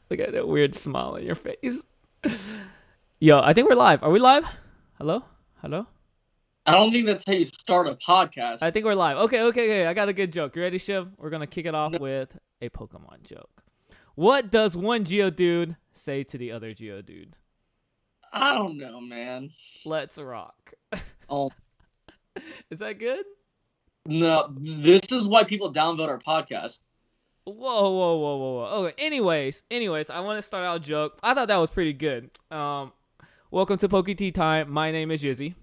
Look at that weird smile on your face. Yo, I think we're live. Are we live? Hello? Hello? I don't think that's how you start a podcast. I think we're live. Okay. I got a good joke. You ready, Shiv? We're going to kick it off No, with a Pokemon joke. What does one Geodude say to the other Geodude? I don't know, man. Let's rock. Oh Is that good? no, this is why people downvote our podcast. Whoa. Okay, anyways, I want to start out a joke. I thought that was pretty good. Welcome to Poke Tea Time. My name is Yizzy.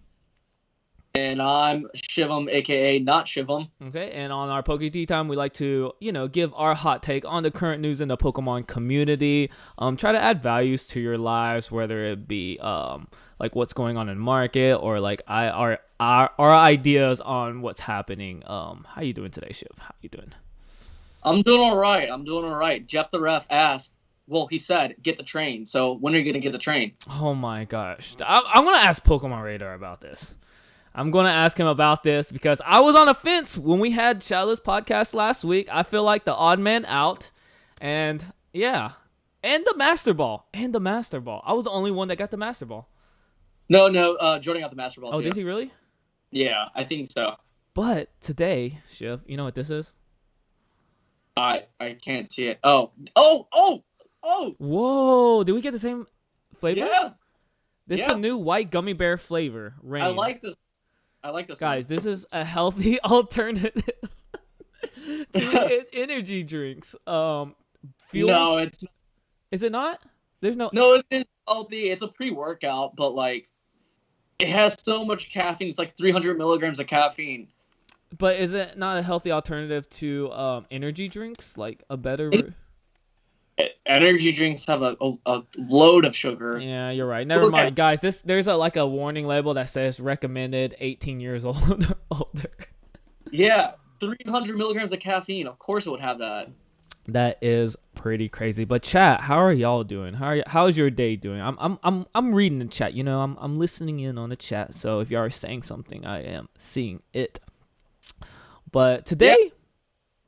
And I'm Shivam, aka not Shivam. Okay, and on our Poke Tea Time, we like to, give our hot take on the current news in the Pokemon community. Try to add values to your lives, whether it be like what's going on in the market or like our ideas on what's happening. How you doing today, Shiv? How you doing? I'm doing all right. Jeff the ref asked, well, he said, get the train. So when are you going to get the train? Oh my gosh, I'm gonna ask Pokemon Radar about this. I'm going to ask him about this because I was on a fence when we had Shadowless podcast last week. I feel like the odd man out. And yeah. And the Master Ball. I was the only one that got the Master Ball. No, Jordan got the Master Ball, Oh, too. did he really? Yeah, I think so. But today, Shiv, you know what this is? I can't see it. Oh! Whoa. Did we get the same flavor? Yeah! This is a new white gummy bear flavor. Rain. I like this Guys, one. this is a healthy alternative to energy drinks. Fuels? No, it's not. Is it not? There's no. No, it is healthy. It's a pre-workout, but like, it has so much caffeine. It's like 300 milligrams of caffeine. But is it not a healthy alternative to energy drinks? Like a better. Energy drinks have a load of sugar. Yeah, you're right. Never mind, guys. There's a warning label that says recommended 18 years old or older. Yeah, 300 milligrams of caffeine. Of course, it would have that. That is pretty crazy. But chat, how are y'all doing? How's your day doing? I'm reading the chat. I'm listening in on the chat. So if y'all are saying something, I am seeing it. But today,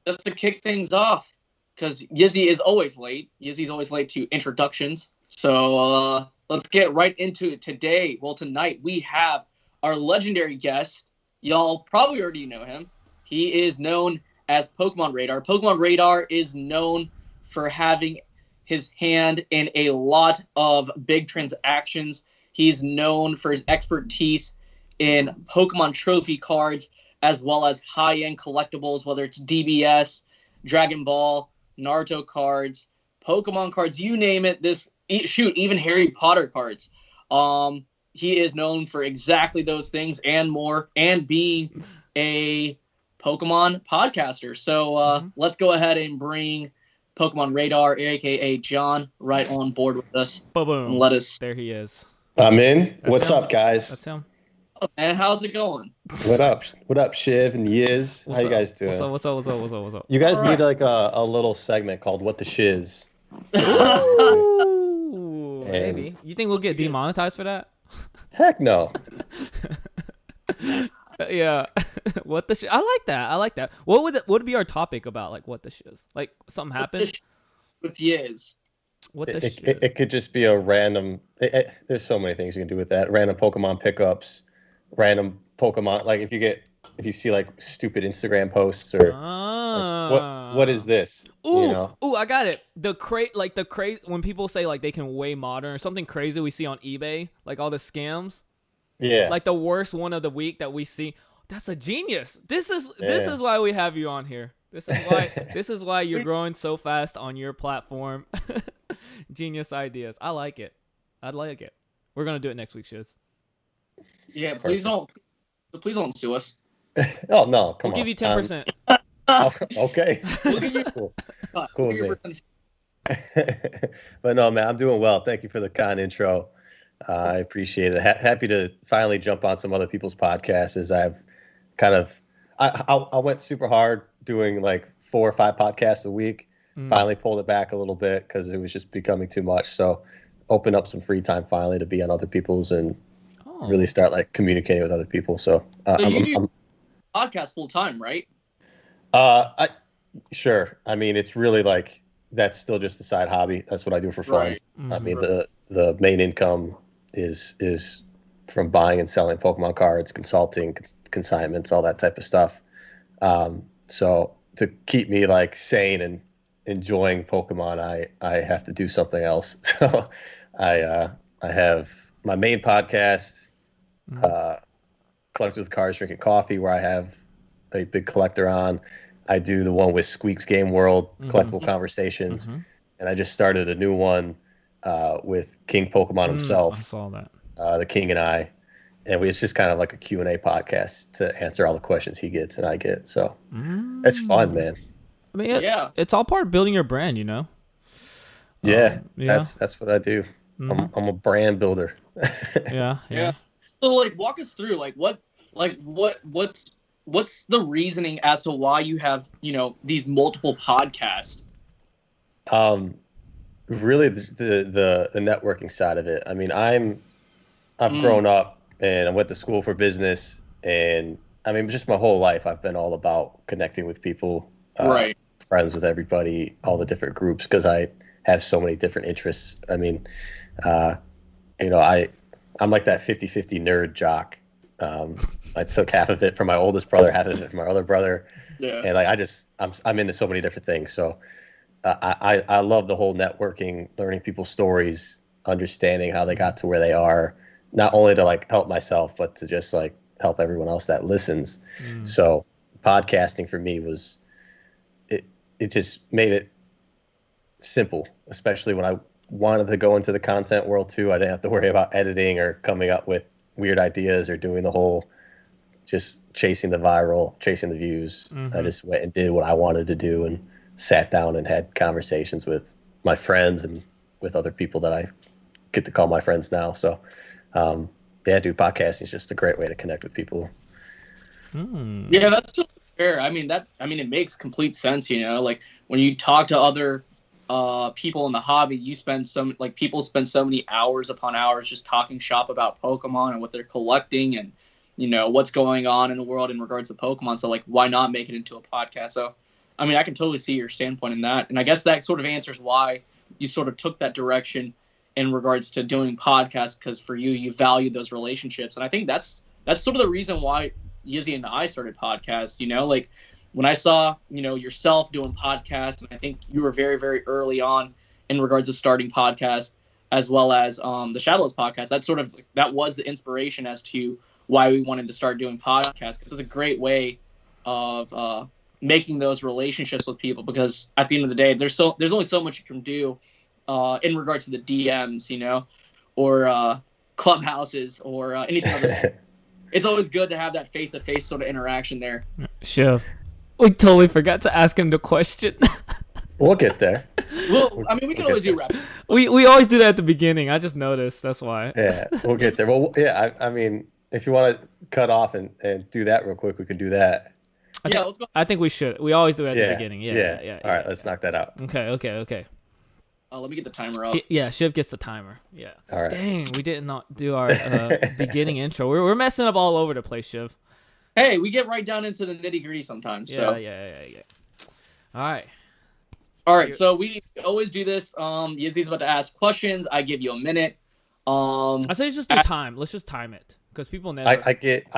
just to kick things off, because Yizzy is always late. Yizzy's always late to introductions. So let's get right into it today. Well, tonight we have our legendary guest. Y'all probably already know him. He is known as Pokemon Radar. Pokemon Radar is known for having his hand in a lot of big transactions. He's known for his expertise in Pokemon trophy cards, as well as high-end collectibles, whether it's DBS, Dragon Ball, Naruto cards, Pokemon cards, you name it. Even Harry Potter cards. He is known for exactly those things and more, and being a Pokemon podcaster. So let's go ahead and bring Pokemon Radar, aka John, right on board with us. boom. Let us. There he is. I'm in. What's him. up, guys? That's him. Oh, man, how's it going? What up? What up, Shiv and Yiz? How you guys doing? What's up? You guys All need right. like a little segment called "What the Shiz." Ooh, And- maybe. You think we'll get demonetized for that? Heck no. Yeah. What the shit? I like that. What would be our topic about? Like, what the shiz? Like, something happened? With Yiz. What the It, shit? it could just be a random. There's so many things you can do with that. Random Pokemon pickups, random Pokemon. Like if you see like stupid Instagram posts or like, what is this? Ooh, I got it. The crate when people say like they can weigh modern or something crazy we see on eBay, like all the scams. Yeah. Like the worst one of the week that we see. That's a genius. This is why we have you on here. This is why you're growing so fast on your platform. Genius ideas. I like it. We're gonna do it next week, Shiz. Yeah, please don't sue us. Oh no, come We'll on. give you 10%. Okay. We'll give you Cool. we'll Cool, give you man. But no, man, I'm doing well. Thank you for the kind intro. I appreciate it. Happy to finally jump on some other people's podcasts as I've kind of I went super hard doing like 4 or 5 podcasts a week. Finally pulled it back a little bit because it was just becoming too much. So open up some free time finally to be on other people's and really start like communicating with other people. So you do podcast full time, right? Sure. I mean, it's really like that's still just a side hobby. That's what I do for fun. Right. I mean, the main income is from buying and selling Pokemon cards, consulting, consignments, all that type of stuff. So to keep me like sane and enjoying Pokemon, I have to do something else. So I have my main podcast, Collectors with Cards Drinking Coffee, where I have a big collector on. I do the one with Squeak's Game World, Collectible Conversations, and I just started a new one with King Pokemon himself. I saw that. The King and I, and it's just kind of like a Q&A podcast to answer all the questions he gets and I get. So it's fun, man. I mean, it's all part of building your brand, you know. That's what I do. I'm a brand builder. Yeah. So like, walk us through what's the reasoning as to why you have, you know, these multiple podcasts? Really the networking side of it. I mean, I've grown up and I went to school for business, and I mean, just my whole life I've been all about connecting with people, right? Friends with everybody, all the different groups, because I have so many different interests. I mean, you know, I'm like that 50-50 nerd jock. I took half of it from my oldest brother, half of it from my other brother, and like I'm into so many different things. So I love the whole networking, learning people's stories, understanding how they got to where they are, not only to like help myself, but to just like help everyone else that listens. So podcasting for me was, it just made it simple, especially when I wanted to go into the content world too. I didn't have to worry about editing or coming up with weird ideas or doing the whole just chasing the viral, chasing the views. I just went and did what I wanted to do and sat down and had conversations with my friends and with other people that I get to call my friends now. So dude, podcasting is just a great way to connect with people. Yeah, that's totally fair. I mean, it makes complete sense, you know, like when you talk to other people in the hobby, people spend so many hours upon hours just talking shop about Pokemon and what they're collecting and, you know, what's going on in the world in regards to Pokemon. So like, why not make it into a podcast? So, I mean, I can totally see your standpoint in that. And I guess that sort of answers why you sort of took that direction in regards to doing podcasts, because for you value those relationships. And I think that's sort of the reason why Yizzy and I started podcasts, you know, like when I saw, you know, yourself doing podcasts, and I think you were very, very early on in regards to starting podcasts, as well as the Shadowless podcast, that was the inspiration as to why we wanted to start doing podcasts, because it's a great way of making those relationships with people, because at the end of the day, there's only so much you can do in regards to the DMs, you know, or clubhouses or anything like this. It's always good to have that face-to-face sort of interaction there. Sure. We totally forgot to ask him the question. We'll get there. Well, I mean, we can always do rap. We always do that at the beginning. I just noticed. That's why. Yeah, we'll get there. Well, yeah, I mean, if you want to cut off and do that real quick, we can do that. Let's go. I think we should. We always do it at the beginning. Yeah. All right, let's knock that out. Okay. Let me get the timer up. Yeah, Shiv gets the timer. Yeah. All right. Dang, we did not do our beginning intro. We're messing up all over the place, Shiv. Hey, we get right down into the nitty gritty sometimes. Yeah. All right. So we always do this. Yizzy's about to ask questions. I give you a minute. I say just do time. Let's just time it, because people never. I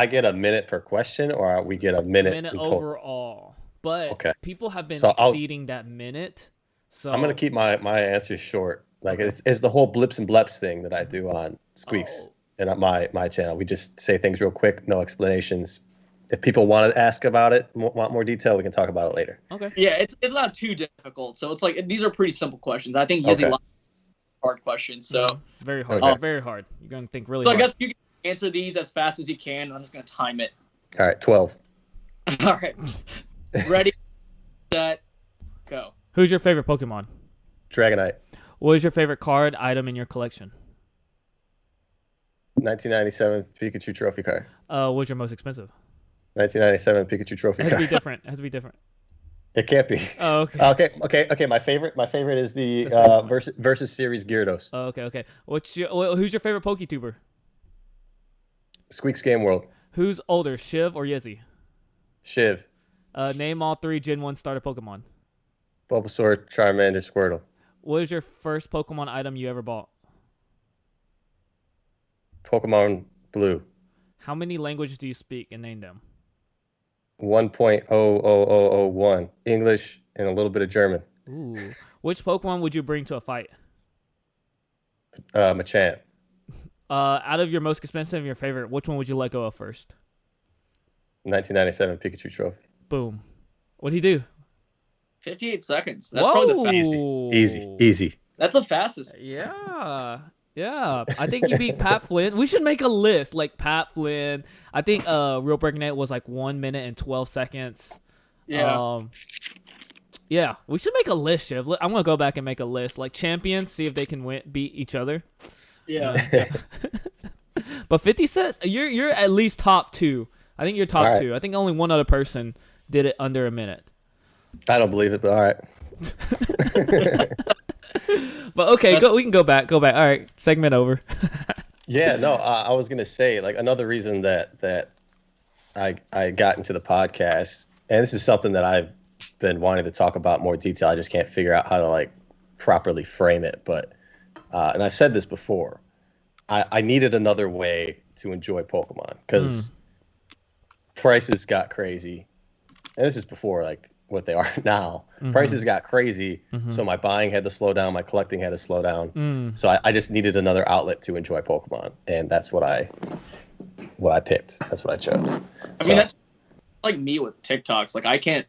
get a minute per question, or we get a minute overall. But okay. People have been exceeding that minute. So I'm gonna keep my answers short. Like it's the whole blips and bleps thing that I do on Squeaks and on my channel. We just say things real quick, no explanations. If people want to ask about it, want more detail, we can talk about it later. Okay. Yeah, it's not too difficult. So it's like these are pretty simple questions. I think Yizzy likes hard questions. So very hard. Very hard. You're gonna think really hard. So I guess you can answer these as fast as you can. And I'm just gonna time it. All right, 12. All right. Ready, set, go. Who's your favorite Pokemon? Dragonite. What is your favorite card item in your collection? 1997 Pikachu trophy card. What's your most expensive? 1997 Pikachu trophy card. It has to be different. It can't be. Oh, okay. Okay. My favorite is the versus series Gyarados. Oh, okay. Who's your favorite PokeTuber? Squeaks Game World. Who's older, Shiv or Yizzy? Shiv. Name all 3 Gen 1 starter Pokemon. Bulbasaur, Charmander, Squirtle. What is your first Pokemon item you ever bought? Pokemon Blue. How many languages do you speak and name them? 1.00001 English and a little bit of German. Ooh. Which Pokemon would you bring to a fight? Machamp. Out of your most expensive and your favorite, which one would you let go of first? 1997 Pikachu trophy. Boom. What'd he do? 58 seconds. That's probably the Whoa. fastest. Easy. That's the fastest. Yeah. Yeah. I think you beat Pat Flynn. We should make a list like Pat Flynn. I think Real Breakneck was like 1 minute and 12 seconds. Yeah. Yeah, we should make a list, Shiv. I'm gonna go back and make a list, like champions, see if they can beat each other. Yeah. But 50 Cent, you're at least top 2. I think you're top right. 2. I think only one other person did it under a minute. I don't believe it, but all right. But okay, we can go back. All right, segment over. Yeah, no, I was gonna say like another reason that I got into the podcast, and this is something that I've been wanting to talk about more detail. I just can't figure out how to like properly frame it. But and I've said this before, I needed another way to enjoy Pokemon because prices got crazy, and this is before like what they are now. Prices got crazy, so my buying had to slow down, my collecting had to slow down. So I just needed another outlet to enjoy Pokemon, and that's what I picked. That's what I chose. I mean, that's like me with TikToks. Like I can't,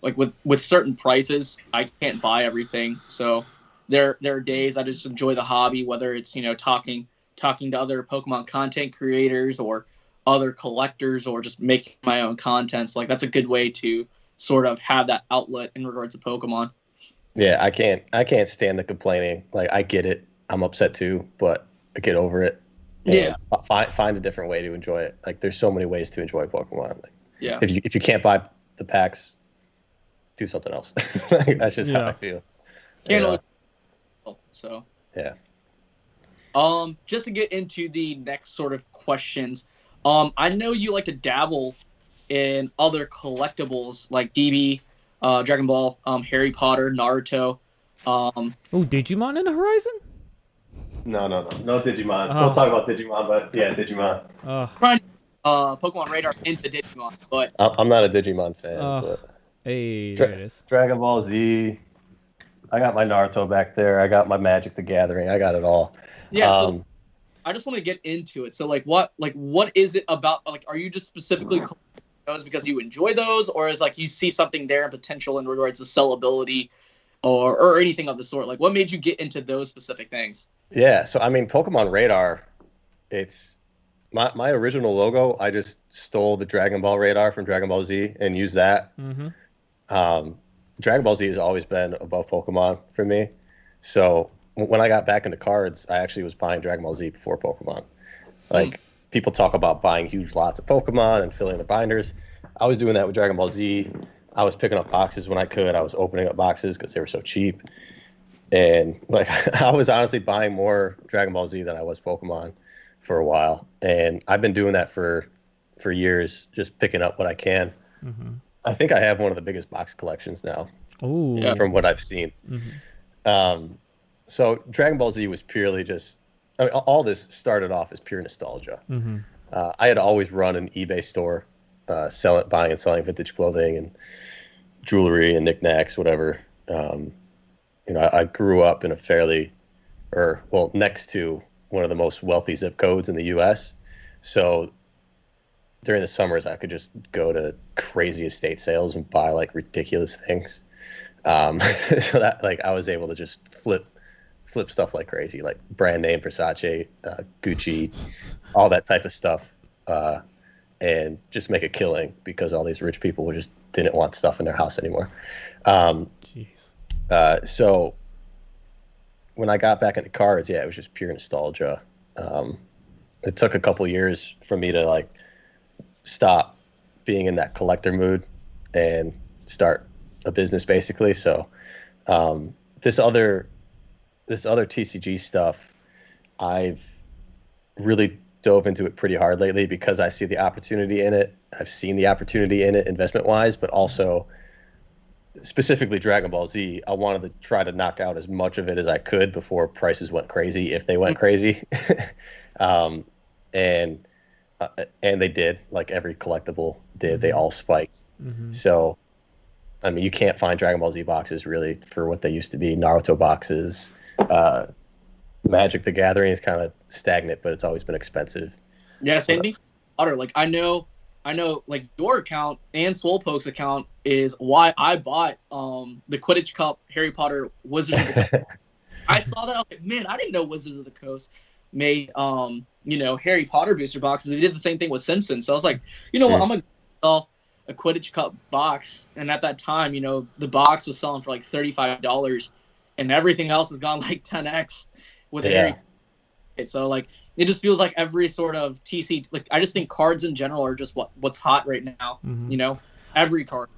like with certain prices, I can't buy everything. So there are days I just enjoy the hobby, whether it's talking to other Pokemon content creators or other collectors or just making my own contents. Like that's a good way to sort of have that outlet in regards to Pokemon. Yeah, I can't stand the complaining. Like I get it, I'm upset too, but I get over it. And find a different way to enjoy it. Like there's so many ways to enjoy Pokemon. Like, yeah. If you can't buy the packs, do something else. Like, that's just how I feel. So yeah. Just to get into the next sort of questions, I know you like to dabble in other collectibles like DB, Dragon Ball, Harry Potter, Naruto. Digimon in the horizon? No Digimon. We'll talk about Digimon, but yeah, Digimon. Pokemon Radar into Digimon, but I'm not a Digimon fan. But hey, there it is. Dragon Ball Z. I got my Naruto back there. I got my Magic the Gathering. I got it all. Yeah. So I just want to get into it. So what is it about? Like, are you just specifically collecting those because you enjoy those, or is like you see something there in potential in regards to sellability, or anything of the sort? Like, what made you get into those specific things? Yeah. So I mean, Pokemon Radar. It's my original logo. I just stole the Dragon Ball Radar from Dragon Ball Z and used that. Dragon Ball Z has always been above Pokemon for me. So when I got back into cards, I actually was buying Dragon Ball Z before Pokemon. Like people talk about buying huge lots of Pokemon and filling the binders. I was doing that with Dragon Ball Z. I was picking up boxes when I could. I was opening up boxes because they were so cheap. And like I was honestly buying more Dragon Ball Z than I was Pokemon for a while. And I've been doing that for years, just picking up what I can. I think I have one of the biggest box collections now. From what I've seen. So Dragon Ball Z was purely just, I mean, all this started off as pure nostalgia. I had always run an eBay store, buying and selling vintage clothing and jewelry and knickknacks, whatever. I grew up in next to one of the most wealthy zip codes in the U.S. So during the summers, I could just go to crazy estate sales and buy like ridiculous things. So that like I was able to just flip stuff like crazy, like brand name Versace, Gucci, all that type of stuff, and just make a killing because all these rich people just didn't want stuff in their house anymore. So when I got back into cards, it was just pure nostalgia. It took a couple years for me to like stop being in that collector mood and start a business basically. So this other TCG stuff, I've really dove into it pretty hard lately because I see the opportunity in it. I've seen the opportunity in it investment wise, but also specifically Dragon Ball Z, I wanted to try to knock out as much of it as I could before prices went crazy, if they went crazy. um, and and they did, like every collectible did. They all spiked. So, I mean, you can't find Dragon Ball Z boxes really for what they used to be. Naruto boxes, Magic the Gathering is kind of stagnant, but it's always been expensive. Yeah, same thing. Like I know, like your account and Swolepoke's account is why I bought the Quidditch Cup Harry Potter Wizards of the Coast. I saw that, I was like, man, I didn't know Wizards of the Coast made Harry Potter booster boxes. They did the same thing with Simpsons. So I was like, you know what, I'm gonna sell a Quidditch Cup box. And at that time, the box was selling for like $35, and everything else has gone like 10x with Harry. So like it just feels like every sort of TC, like I just think cards in general are just what's hot right now. Every card.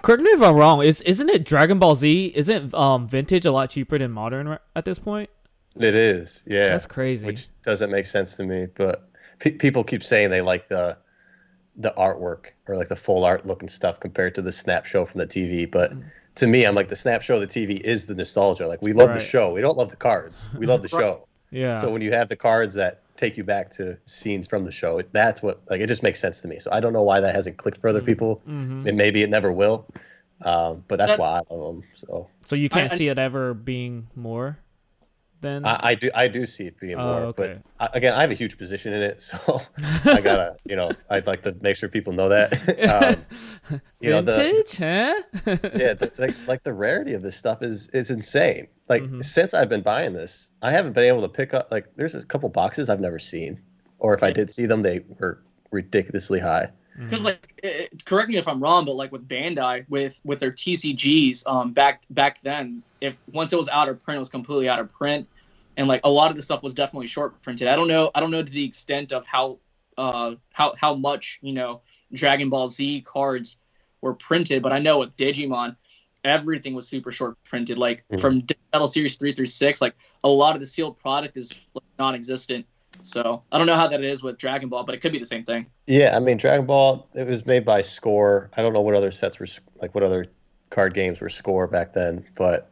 Correct me if I'm wrong. Isn't it Dragon Ball Z? Isn't vintage a lot cheaper than modern at this point? It is, yeah. That's crazy. Which doesn't make sense to me, but people keep saying they like the artwork or like the full art looking stuff compared to the snap show from the TV. But to me, I'm like, the snap show of the TV is the nostalgia. Like, we love the show. We don't love the cards. We love the show. Yeah. So when you have the cards that take you back to scenes from the show, that's what, like, it just makes sense to me. So I don't know why that hasn't clicked for other people. And maybe it never will. But that's why I love them. So you can't see it ever being more than I do see it being more. Okay. But again, I have a huge position in it, so I gotta, I'd like to make sure people know that. Vintage, huh? Yeah, the rarity of this stuff is insane. Like, since I've been buying this, I haven't been able to pick up, like, there's a couple boxes I've never seen, or if I did see them, they were ridiculously high. Because correct me if I'm wrong, but like with Bandai, with their TCGs, back then, if once it was out of print, it was completely out of print, and like a lot of the stuff was definitely short printed. I don't know to the extent of how much Dragon Ball Z cards were printed, but I know with Digimon, everything was super short printed. Like from Metal Series 3 through 6, like a lot of the sealed product is like, non-existent. So I don't know how that is with Dragon Ball, but it could be the same thing. Yeah, I mean, Dragon Ball, it was made by Score. I don't know what other sets were, like, what other card games were Score back then, but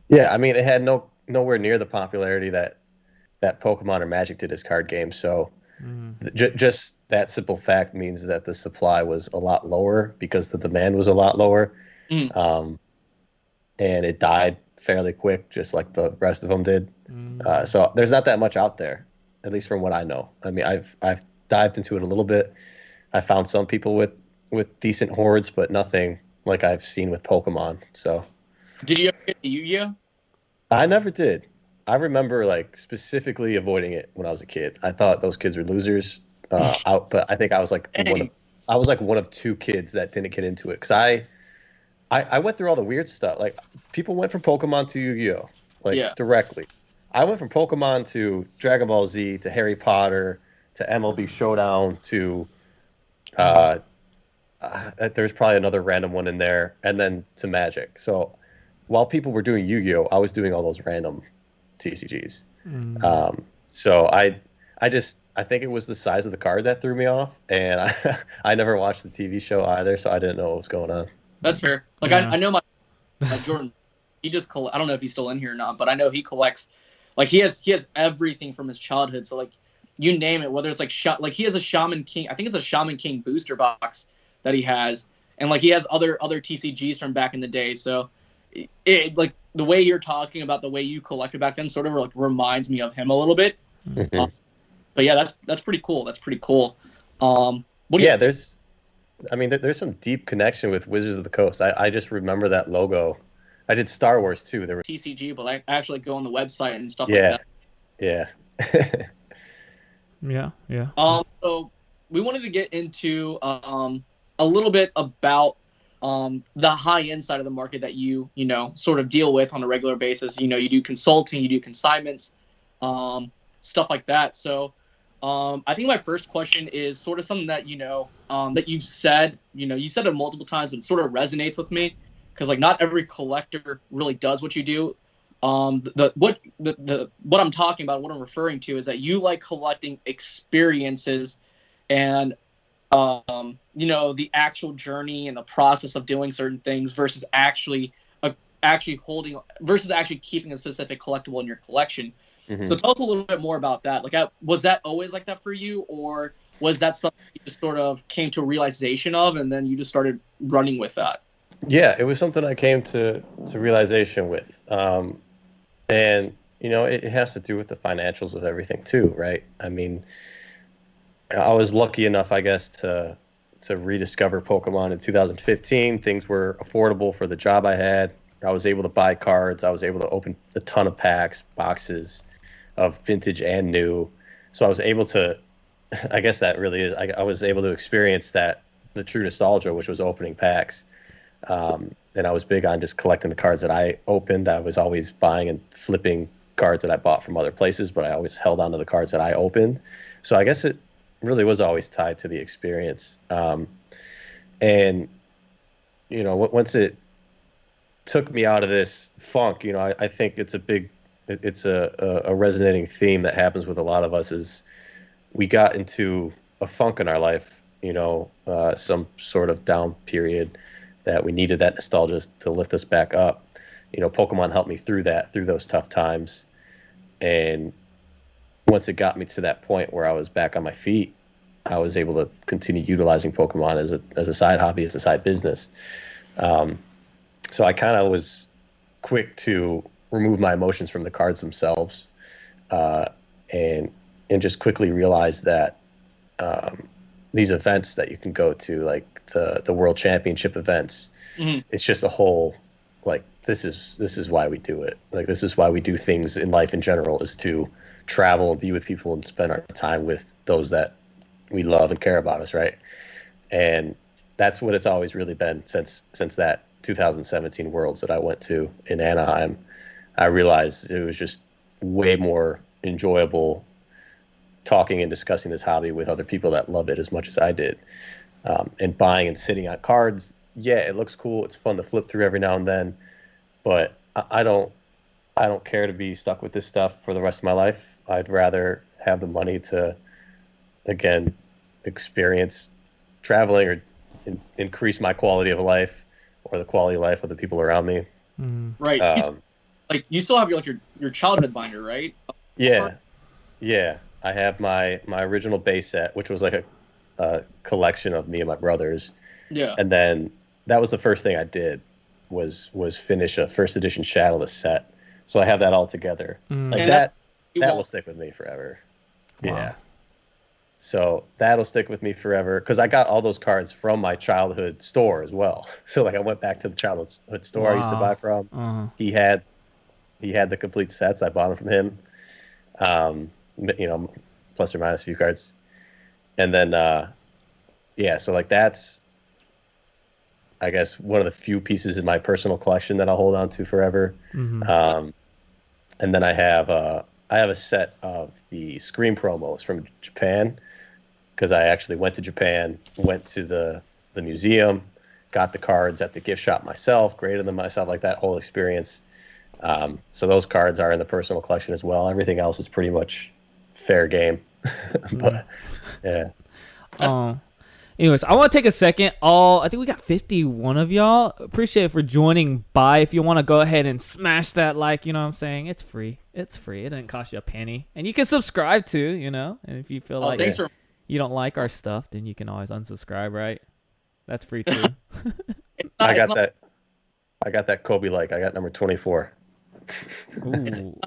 yeah, I mean, it had nowhere near the popularity that Pokemon or Magic did as card games. So just that simple fact means that the supply was a lot lower because the demand was a lot lower, and it died fairly quick, just like the rest of them did. So there's not that much out there, at least from what I know. I mean, I've dived into it a little bit. I found some people with decent hordes, but nothing like I've seen with Pokemon. So, did you ever get the Yu-Gi-Oh? I never did. I remember like specifically avoiding it when I was a kid. I thought those kids were losers. But I think I was like one of two kids that didn't get into it, because I went through all the weird stuff. Like, people went from Pokemon to Yu-Gi-Oh, directly. I went from Pokemon to Dragon Ball Z to Harry Potter to MLB Showdown to there's probably another random one in there, and then to Magic. So while people were doing Yu-Gi-Oh, I was doing all those random TCGs. So I think it was the size of the card that threw me off, and I never watched the TV show either, so I didn't know what was going on. That's fair. Like, I know my Jordan, he just I don't know if he's still in here or not, but I know he collects, like, he has everything from his childhood. So like, you name it, whether it's like he has a Shaman King, I think it's a Shaman King booster box that he has, and like he has other TCGs from back in the day. So it like the way you're talking about the way you collected back then sort of like reminds me of him a little bit. But yeah, that's pretty cool. That's pretty cool. There's some deep connection with Wizards of the Coast. I just remember that logo. I did Star Wars too. There were TCG, but I actually go on the website and stuff like that. Yeah. Yeah. So we wanted to get into a little bit about the high end side of the market that you sort of deal with on a regular basis. You do consulting, you do consignments, stuff like that. So I think my first question is sort of something that that you've said. You said it multiple times, but it sort of resonates with me, because like not every collector really does what you do. What I'm talking about, what I'm referring to, is that you like collecting experiences, and the actual journey and the process of doing certain things versus actually holding versus actually keeping a specific collectible in your collection. Mm-hmm. So tell us a little bit more about that. Like, was that always like that for you, or was that something you just sort of came to a realization of, and then you just started running with that? Yeah, it was something I came to realization with, and it has to do with the financials of everything too, right? I mean, I was lucky enough, I guess, to rediscover Pokemon in 2015. Things were affordable for the job I had. I was able to buy cards. I was able to open a ton of packs, boxes of vintage and new. So I was able to, I guess that really is, I was able to experience the true nostalgia, which was opening packs. And I was big on just collecting the cards that I opened. I was always buying and flipping cards that I bought from other places, but I always held on to the cards that I opened. So I guess it really was always tied to the experience. And once it took me out of this funk, I think it's a resonating theme that happens with a lot of us is we got into a funk in our life, some sort of down period that we needed that nostalgia to lift us back up. Pokemon helped me through those tough times. And once it got me to that point where I was back on my feet, I was able to continue utilizing Pokemon as a side hobby, as a side business. So I kind of was quick to remove my emotions from the cards themselves, and just quickly realize that these events that you can go to, like the World Championship events, Mm-hmm. it's just a whole, like, this is why we do it. Like, this is why we do things in life in general, is to travel and be with people and spend our time with those that we love and care about us, right? And that's what it's always really been since that 2017 Worlds that I went to in Anaheim. I realized it was just way more enjoyable talking and discussing this hobby with other people that love it as much as I did. And buying and sitting on cards, yeah, it looks cool. It's fun to flip through every now and then, but I don't care to be stuck with this stuff for the rest of my life. I'd rather have the money to, again, experience traveling or increase my quality of life or the quality of life of the people around me. Mm. Right. You still have your childhood binder, right? Yeah. I have my original base set, which was like a collection of me and my brothers. Yeah. And then that was the first thing I did was finish a first edition Shadowless set. So I have that all together. Like And that will stick with me forever. Wow. Yeah. So that'll stick with me forever because I got all those cards from my childhood store as well. So like I went back to the childhood store I used to buy from. Uh-huh. He had the complete sets. I bought them from him. Plus or minus a few cards. And then so like that's, I guess, one of the few pieces in my personal collection that I'll hold on to forever. Mm-hmm. And then I have a set of the Scream promos from Japan because I actually went to Japan, went to the museum, got the cards at the gift shop myself, graded them myself, like that whole experience. So those cards are in the personal collection as well. Everything else is pretty much fair game. But yeah. Anyways, I want to take a second. I think we got 51 of y'all. Appreciate it for joining by. If you want to go ahead and smash that like, you know what I'm saying? It's free. It's free. It doesn't cost you a penny. And you can subscribe too, And if you feel like you don't like our stuff, then you can always unsubscribe, right? That's free too. I got that Kobe like. I got number 24. Ooh.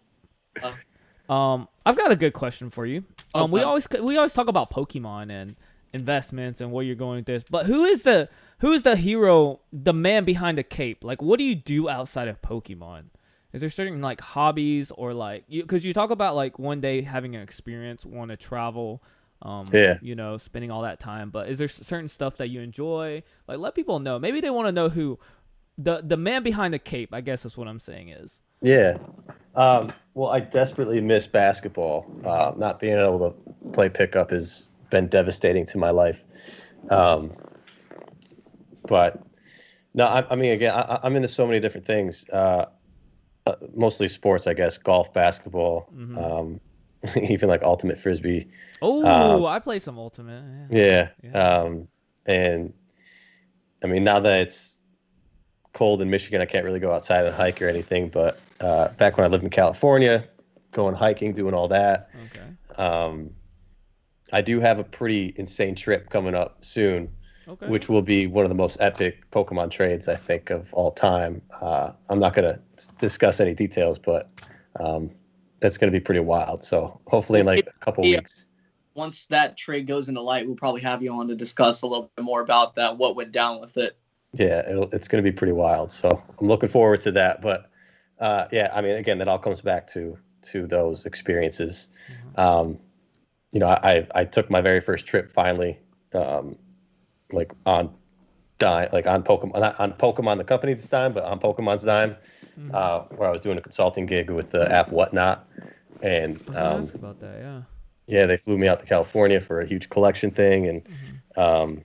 I've got a good question for you. We always talk about Pokemon and investments and where you're going with this, but who is the hero, the man behind the cape? Like, what do you do outside of Pokemon? Is there certain like hobbies or like because you talk about like one day having an experience, want to travel, spending all that time, but is there certain stuff that you enjoy? Like, let people know. Maybe they want to know who the man behind the cape, I guess is what I'm saying is. Yeah. Well, I desperately miss basketball. Not being able to play pickup has been devastating to my life. But no, I mean, again, I'm into so many different things. Mostly sports, I guess, golf, basketball. Mm-hmm. even like Ultimate Frisbee. Oh, I play some Ultimate. Yeah. Yeah. And I mean, now that it's cold in Michigan, I can't really go outside and hike or anything. But back when I lived in California, going hiking, doing all that. Okay. I do have a pretty insane trip coming up soon, Okay. which will be one of the most epic Pokemon trades, I think, of all time. I'm not going to discuss any details, but that's going to be pretty wild. So hopefully in like a couple weeks. Once that trade goes into light, we'll probably have you on to discuss a little bit more about that, what went down with it. Yeah, it's going to be pretty wild. So I'm looking forward to that. But yeah, I mean, again, that all comes back to those experiences. You know, I took my very first trip finally, like on Pokemon, not on Pokemon the company this time, but on Pokemon's dime, where I was doing a consulting gig with the app Whatnot, and I was gonna ask about that. Yeah. Yeah, they flew me out to California for a huge collection thing, and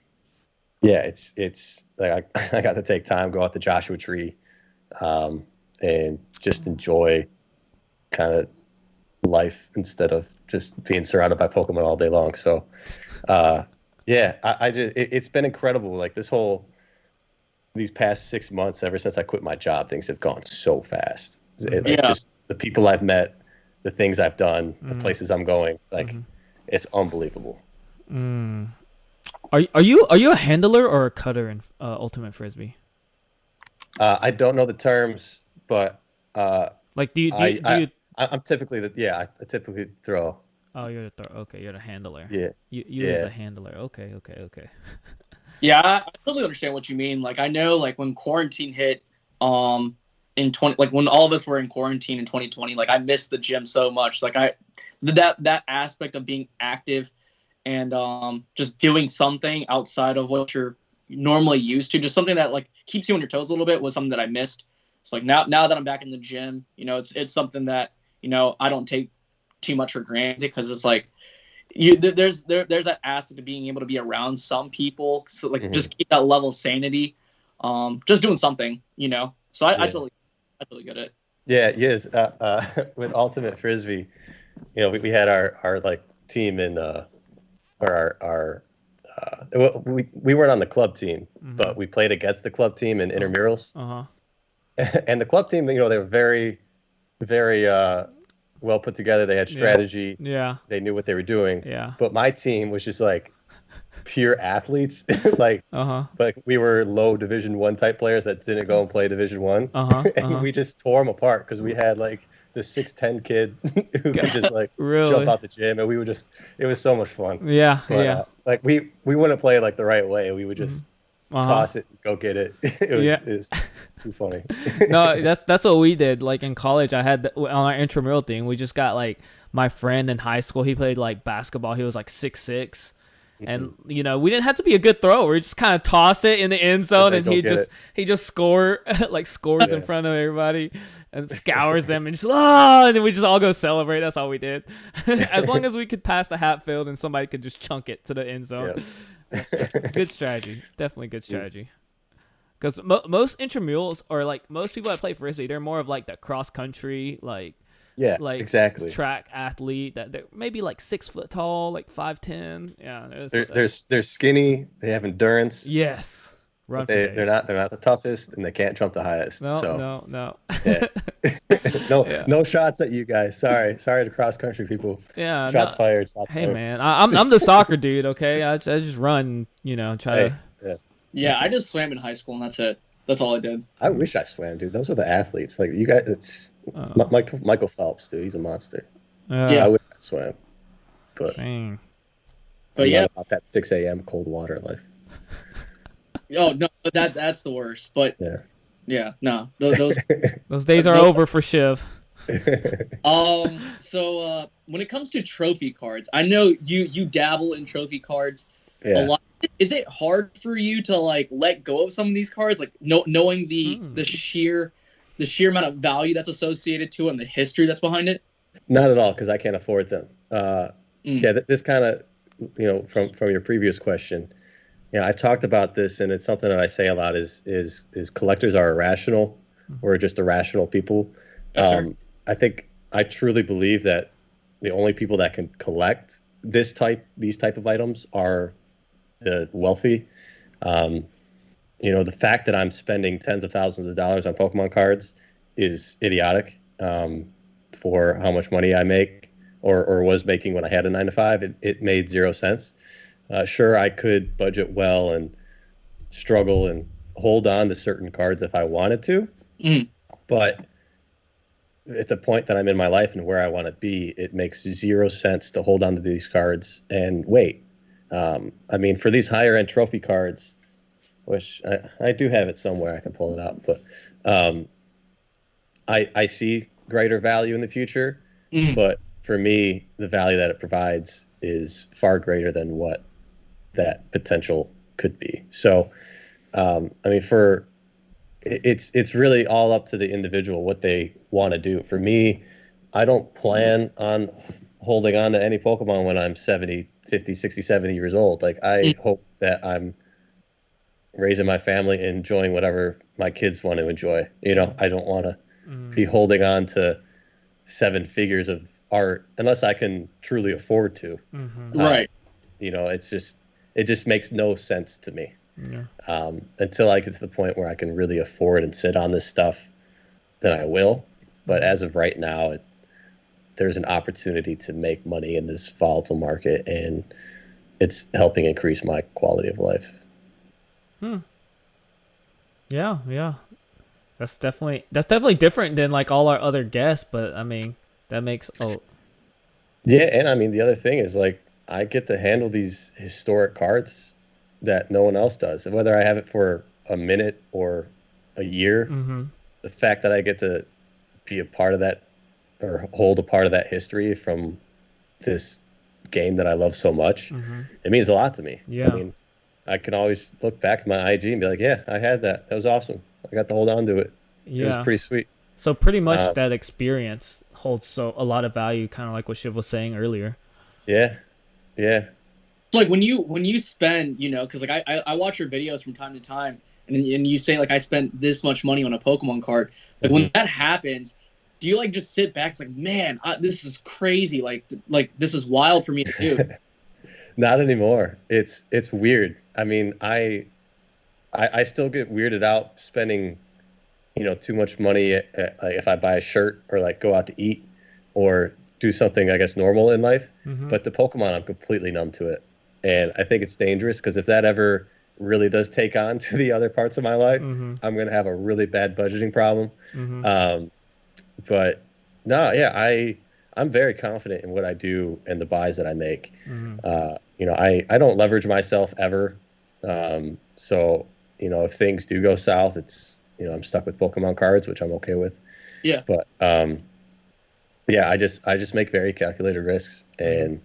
yeah, it's like I got to take time, go out to Joshua Tree, and just enjoy kind of life instead of just being surrounded by Pokemon all day long. So, yeah, I just it's been incredible. Like these past 6 months, ever since I quit my job, things have gone so fast. Just the people I've met, the things I've done, the places I'm going, like it's unbelievable. Are you a handler or a cutter in Ultimate Frisbee? I don't know the terms, but like do you I'm typically I typically throw. Oh, you're the okay, you're the handler. Yeah. You as a handler. Okay. Yeah, I totally understand what you mean. Like I know like when quarantine hit in 20 like when all of us were in quarantine in 2020, like I missed the gym so much. Like that aspect of being active and just doing something outside of what you're normally used to, just something that like keeps you on your toes a little bit, was something that I missed. It's like now that I'm back in the gym, you know, it's something that, you know, I don't take too much for granted, because it's like there's that aspect of being able to be around some people, so like just keep that level of sanity, just doing something, you know. So I totally get it. Yeah, yes. With Ultimate Frisbee, you know, we had our like team in we weren't on the club team, but we played against the club team in intramurals. And the club team, you know, they were very, very well put together. They had strategy. Yeah. They knew what they were doing. Yeah. But my team was just like pure athletes. Like we were low Division 1 type players that didn't go and play Division 1. And we just tore them apart because we had like the 6'10" kid who could just like jump out the gym, and we would just, it was so much fun. Yeah. But, like we wouldn't play it like the right way. We would just toss it, go get it. It was too funny. No, that's what we did. Like in college, I had on our intramural thing, we just got like my friend in high school. He played like basketball. He was like 6'6". And you know, we didn't have to be a good thrower. We just kind of toss it in the end zone, and he just scores in front of everybody and scours them, and just and then we just all go celebrate. That's all we did. As long as we could pass the Hatfield and somebody could just chunk it to the end zone. Good strategy, definitely good strategy. Because most intramurals, or like most people that play frisbee, they're more of like the cross country, like exactly track athlete that they're maybe like 6 foot tall, like 5'10". Yeah, they're skinny. They have endurance. Yes, they're not the toughest, and they can't jump the highest. No. Yeah. No shots at you guys. Sorry to cross country people. Yeah, shots fired. Hey man, I'm the soccer dude. Okay, I just run. You know, Yeah, I just swam in high school, and that's it. That's all I did. I wish I swam, dude. Those are the athletes. Like you guys, it's Michael Phelps, dude. He's a monster. I wish I swam, but about that 6 a.m. cold water life. Oh no, that's the worst. But no, those days are over for Shiv. So when it comes to trophy cards, I know you dabble in trophy cards a lot. Is it hard for you to like let go of some of these cards, like knowing the sheer amount of value that's associated to it and the history that's behind it? Not at all, because I can't afford them. This kind of, you know, from your previous question, you know, I talked about this, and it's something that I say a lot is collectors are irrational. We're just irrational people. I truly believe that the only people that can collect these type of items are the wealthy. The fact that I'm spending tens of thousands of dollars on Pokemon cards is idiotic for how much money I make or was making when I had a 9 to 5. It made zero sense. Sure, I could budget well and struggle and hold on to certain cards if I wanted to, but at the point that I'm in my life and where I want to be, it makes zero sense to hold on to these cards and wait. For these higher end trophy cards, which I do have it somewhere, I can pull it out, but I see greater value in the future, but for me, the value that it provides is far greater than what that potential could be. So, it's really all up to the individual what they want to do. For me, I don't plan on holding on to any Pokemon when I'm 70, 50, 60, 70 years old. Like, I hope that I'm raising my family and enjoying whatever my kids want to enjoy. I don't want to be holding on to 7 figures of art unless I can truly afford to. Right. It just makes no sense to me. Yeah. Until I get to the point where I can really afford and sit on this stuff, then I will. But as of right now, there's an opportunity to make money in this volatile market, and it's helping increase my quality of life. Yeah. That's definitely different than like all our other guests, but that makes Yeah, and the other thing is, like, I get to handle these historic cards that no one else does. And whether I have it for a minute or a year, the fact that I get to be a part of that or hold a part of that history from this game that I love so much, it means a lot to me. Yeah. I can always look back at my IG and be like, yeah, I had that. That was awesome. I got to hold on to it. Yeah. It was pretty sweet. So pretty much that experience holds a lot of value, kind of like what Shiv was saying earlier. Yeah. It's like when you spend, because like I watch your videos from time to time, and you say like I spent this much money on a Pokemon card. Like when that happens, do you like just sit back? It's like, man, this is crazy. Like this is wild for me to do. Not anymore. It's weird. I still get weirded out spending, too much money if I buy a shirt or like go out to eat or do something, I guess, normal in life. But the Pokemon, I'm completely numb to it. And I think it's dangerous because if that ever really does take on to the other parts of my life, I'm going to have a really bad budgeting problem. But no, yeah, I'm very confident in what I do and the buys that I make. I don't leverage myself ever. So, if things do go south, it's, I'm stuck with Pokemon cards, which I'm okay with. Yeah. But, yeah, I just make very calculated risks, and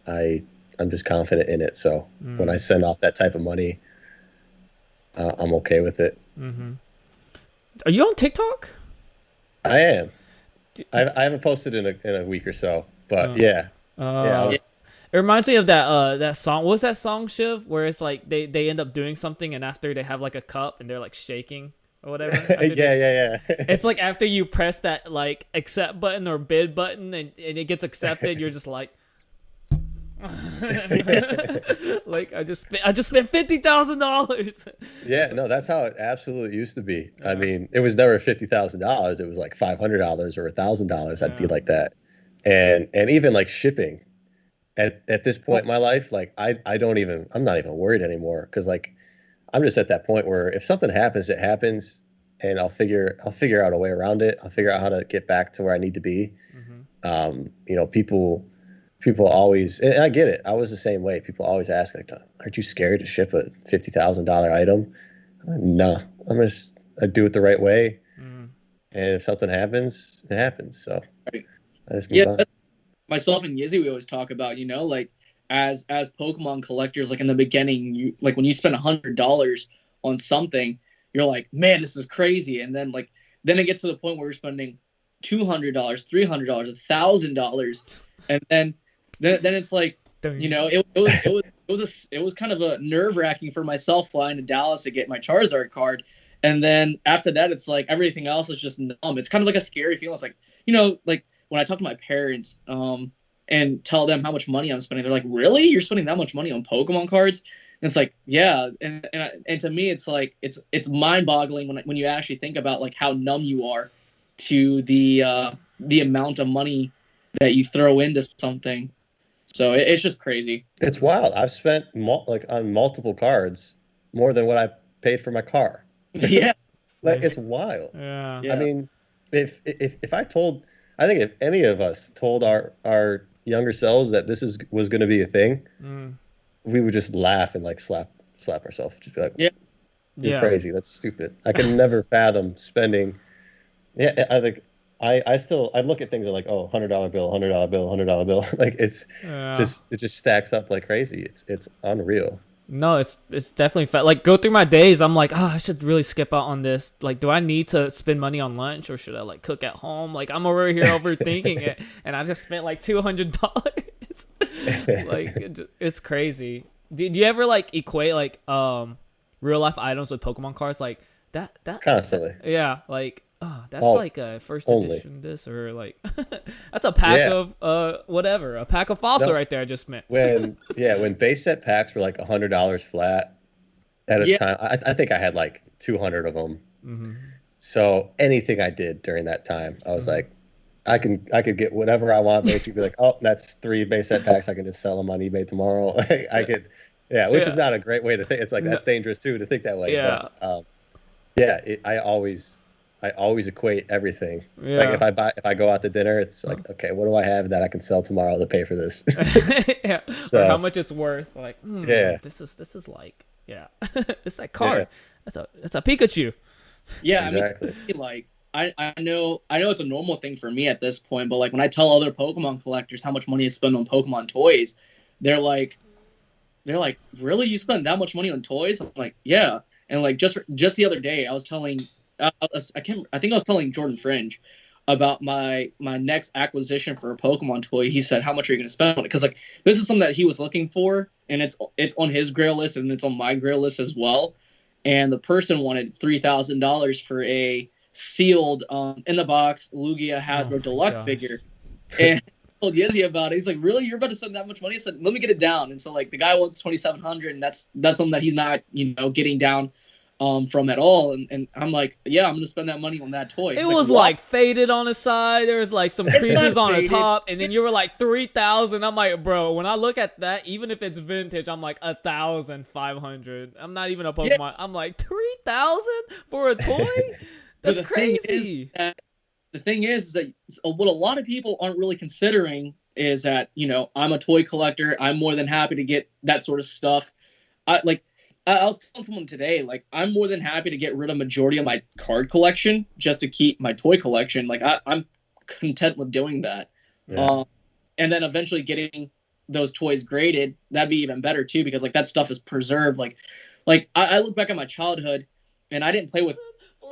I'm just confident in it. So when I send off that type of money, I'm okay with it. Are you on TikTok? I am. I haven't posted in a week or so, but yeah. It reminds me of that song. What was that song, Shiv? Where it's like they end up doing something, and after they have like a cup and they're like shaking or whatever. Yeah. It's like after you press that like accept button or bid button and it gets accepted, you're just like, like I just spent $50,000. Yeah, no, that's how it absolutely used to be. It was never $50,000. It was like $500 or $1,000. I'd be like that, and even like shipping. At this point in my life, like I'm not even worried anymore because like I'm just at that point where if something happens, it happens, and I'll figure out a way around it. I'll figure out how to get back to where I need to be. People always, and I get it. I was the same way. People always ask, like, aren't you scared to ship a $50,000 item? No, I do it the right way. And if something happens, it happens. So I just move on. Myself and Yizzy, we always talk about, like as Pokemon collectors, like in the beginning, like when you spend $100 on something, you're like, man, this is crazy. And then it gets to the point where you're spending $200, $300, $1,000, and then it's like, it was kind of a nerve wracking for myself flying to Dallas to get my Charizard card, and then after that, it's like everything else is just numb. It's kind of like a scary feeling. It's like, like when I talk to my parents, and tell them how much money I'm spending. They're like, really? You're spending that much money on Pokemon cards? And it's like, yeah. And to me, it's like, it's mind boggling when you actually think about like how numb you are to the amount of money that you throw into something. So it's just crazy. It's wild. I've spent on multiple cards more than what I paid for my car. Yeah. Like, it's wild. Yeah. I mean, if I think if any of us told our younger selves that this was going to be a thing, we would just laugh and like slap ourselves. Just be like, you're crazy. That's stupid. I can never fathom spending. Yeah, I think I look at things and like, oh, $100 bill, $100 bill, $100 bill. Like it just stacks up like crazy. It's unreal. No, it's definitely fat. Like, go through my days, I'm like, I should really skip out on this. Like, do I need to spend money on lunch, or should I like cook at home? Like, I'm over here overthinking it, and I just spent like $200. Like, it's crazy. Do you ever like equate like real life items with Pokemon cards? Like that Constantly. Yeah, like, oh, that's like a first edition this, or like that's a pack of whatever, a pack of fossil right there I just spent. When base set packs were like $100 flat at a time, I think I had like 200 of them. Mm-hmm. So anything I did during that time, I was like, I could get whatever I want, basically. Like, oh, that's 3 base set packs, I can just sell them on eBay tomorrow. Like, I could, which is not a great way to think. It's like, that's dangerous too, to think that way. But I always equate everything. Like if I go out to dinner, it's like, okay, what do I have that I can sell tomorrow to pay for this? So, or how much it's worth. Like, this is like, it's that card. That's a Pikachu. Yeah, exactly. I mean, like I know it's a normal thing for me at this point, but like when I tell other Pokemon collectors how much money I spend on Pokemon toys, they're like, really? You spend that much money on toys? I'm like, yeah. And like just the other day, I was telling. I think I was telling Jordan Fringe about my next acquisition for a Pokemon toy. He said, "How much are you going to spend on it?" Because like this is something that he was looking for, and it's on his grail list and it's on my grail list as well. And the person wanted $3,000 for a sealed in the box Lugia Hasbro Deluxe figure. And I told Yizzy about it. He's like, "Really? You're about to spend that much money?" I said, "Let me get it down." And so like the guy wants $2,700, and that's something that he's not getting down from at all, and I'm like, I'm gonna spend that money on that toy. It was like faded on the side. There was like some creases on the top, and then you were like 3,000. I'm like, bro, when I look at that, even if it's vintage, I'm like 1,500. I'm not even a Pokemon. I'm like 3,000 for a toy. That's crazy. The thing is that what a lot of people aren't really considering is that I'm a toy collector. I'm more than happy to get that sort of stuff. I was telling someone today, like, I'm more than happy to get rid of majority of my card collection just to keep my toy collection. Like, I'm content with doing that. Yeah. And then eventually getting those toys graded, that'd be even better too, because like that stuff is preserved. Like I look back at my childhood and I didn't play with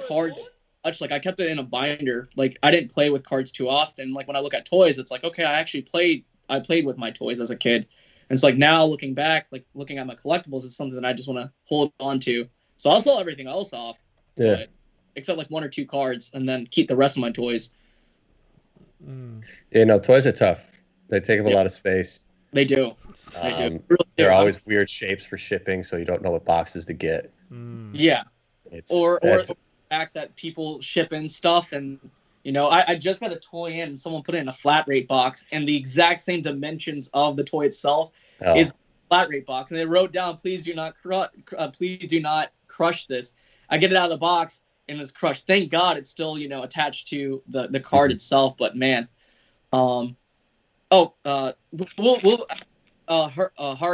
cards much. Like I kept it in a binder. Like I didn't play with cards too often. Like when I look at toys, it's like, okay, I played with my toys as a kid. And it's like now looking back, like looking at my collectibles is something that I just want to hold on to. So I'll sell everything else off, except like 1 or 2 cards, and then keep the rest of my toys. Toys are tough. They take up a lot of space. They do. They're always weird shapes for shipping, so you don't know what boxes to get. Yeah. Or the fact that people ship in stuff and I just got a toy in and someone put it in a flat rate box and the exact same dimensions of the toy itself is a flat rate box. And they wrote down, please do not crush this. I get it out of the box and it's crushed. Thank God it's still, attached to the card itself. But man, Hari,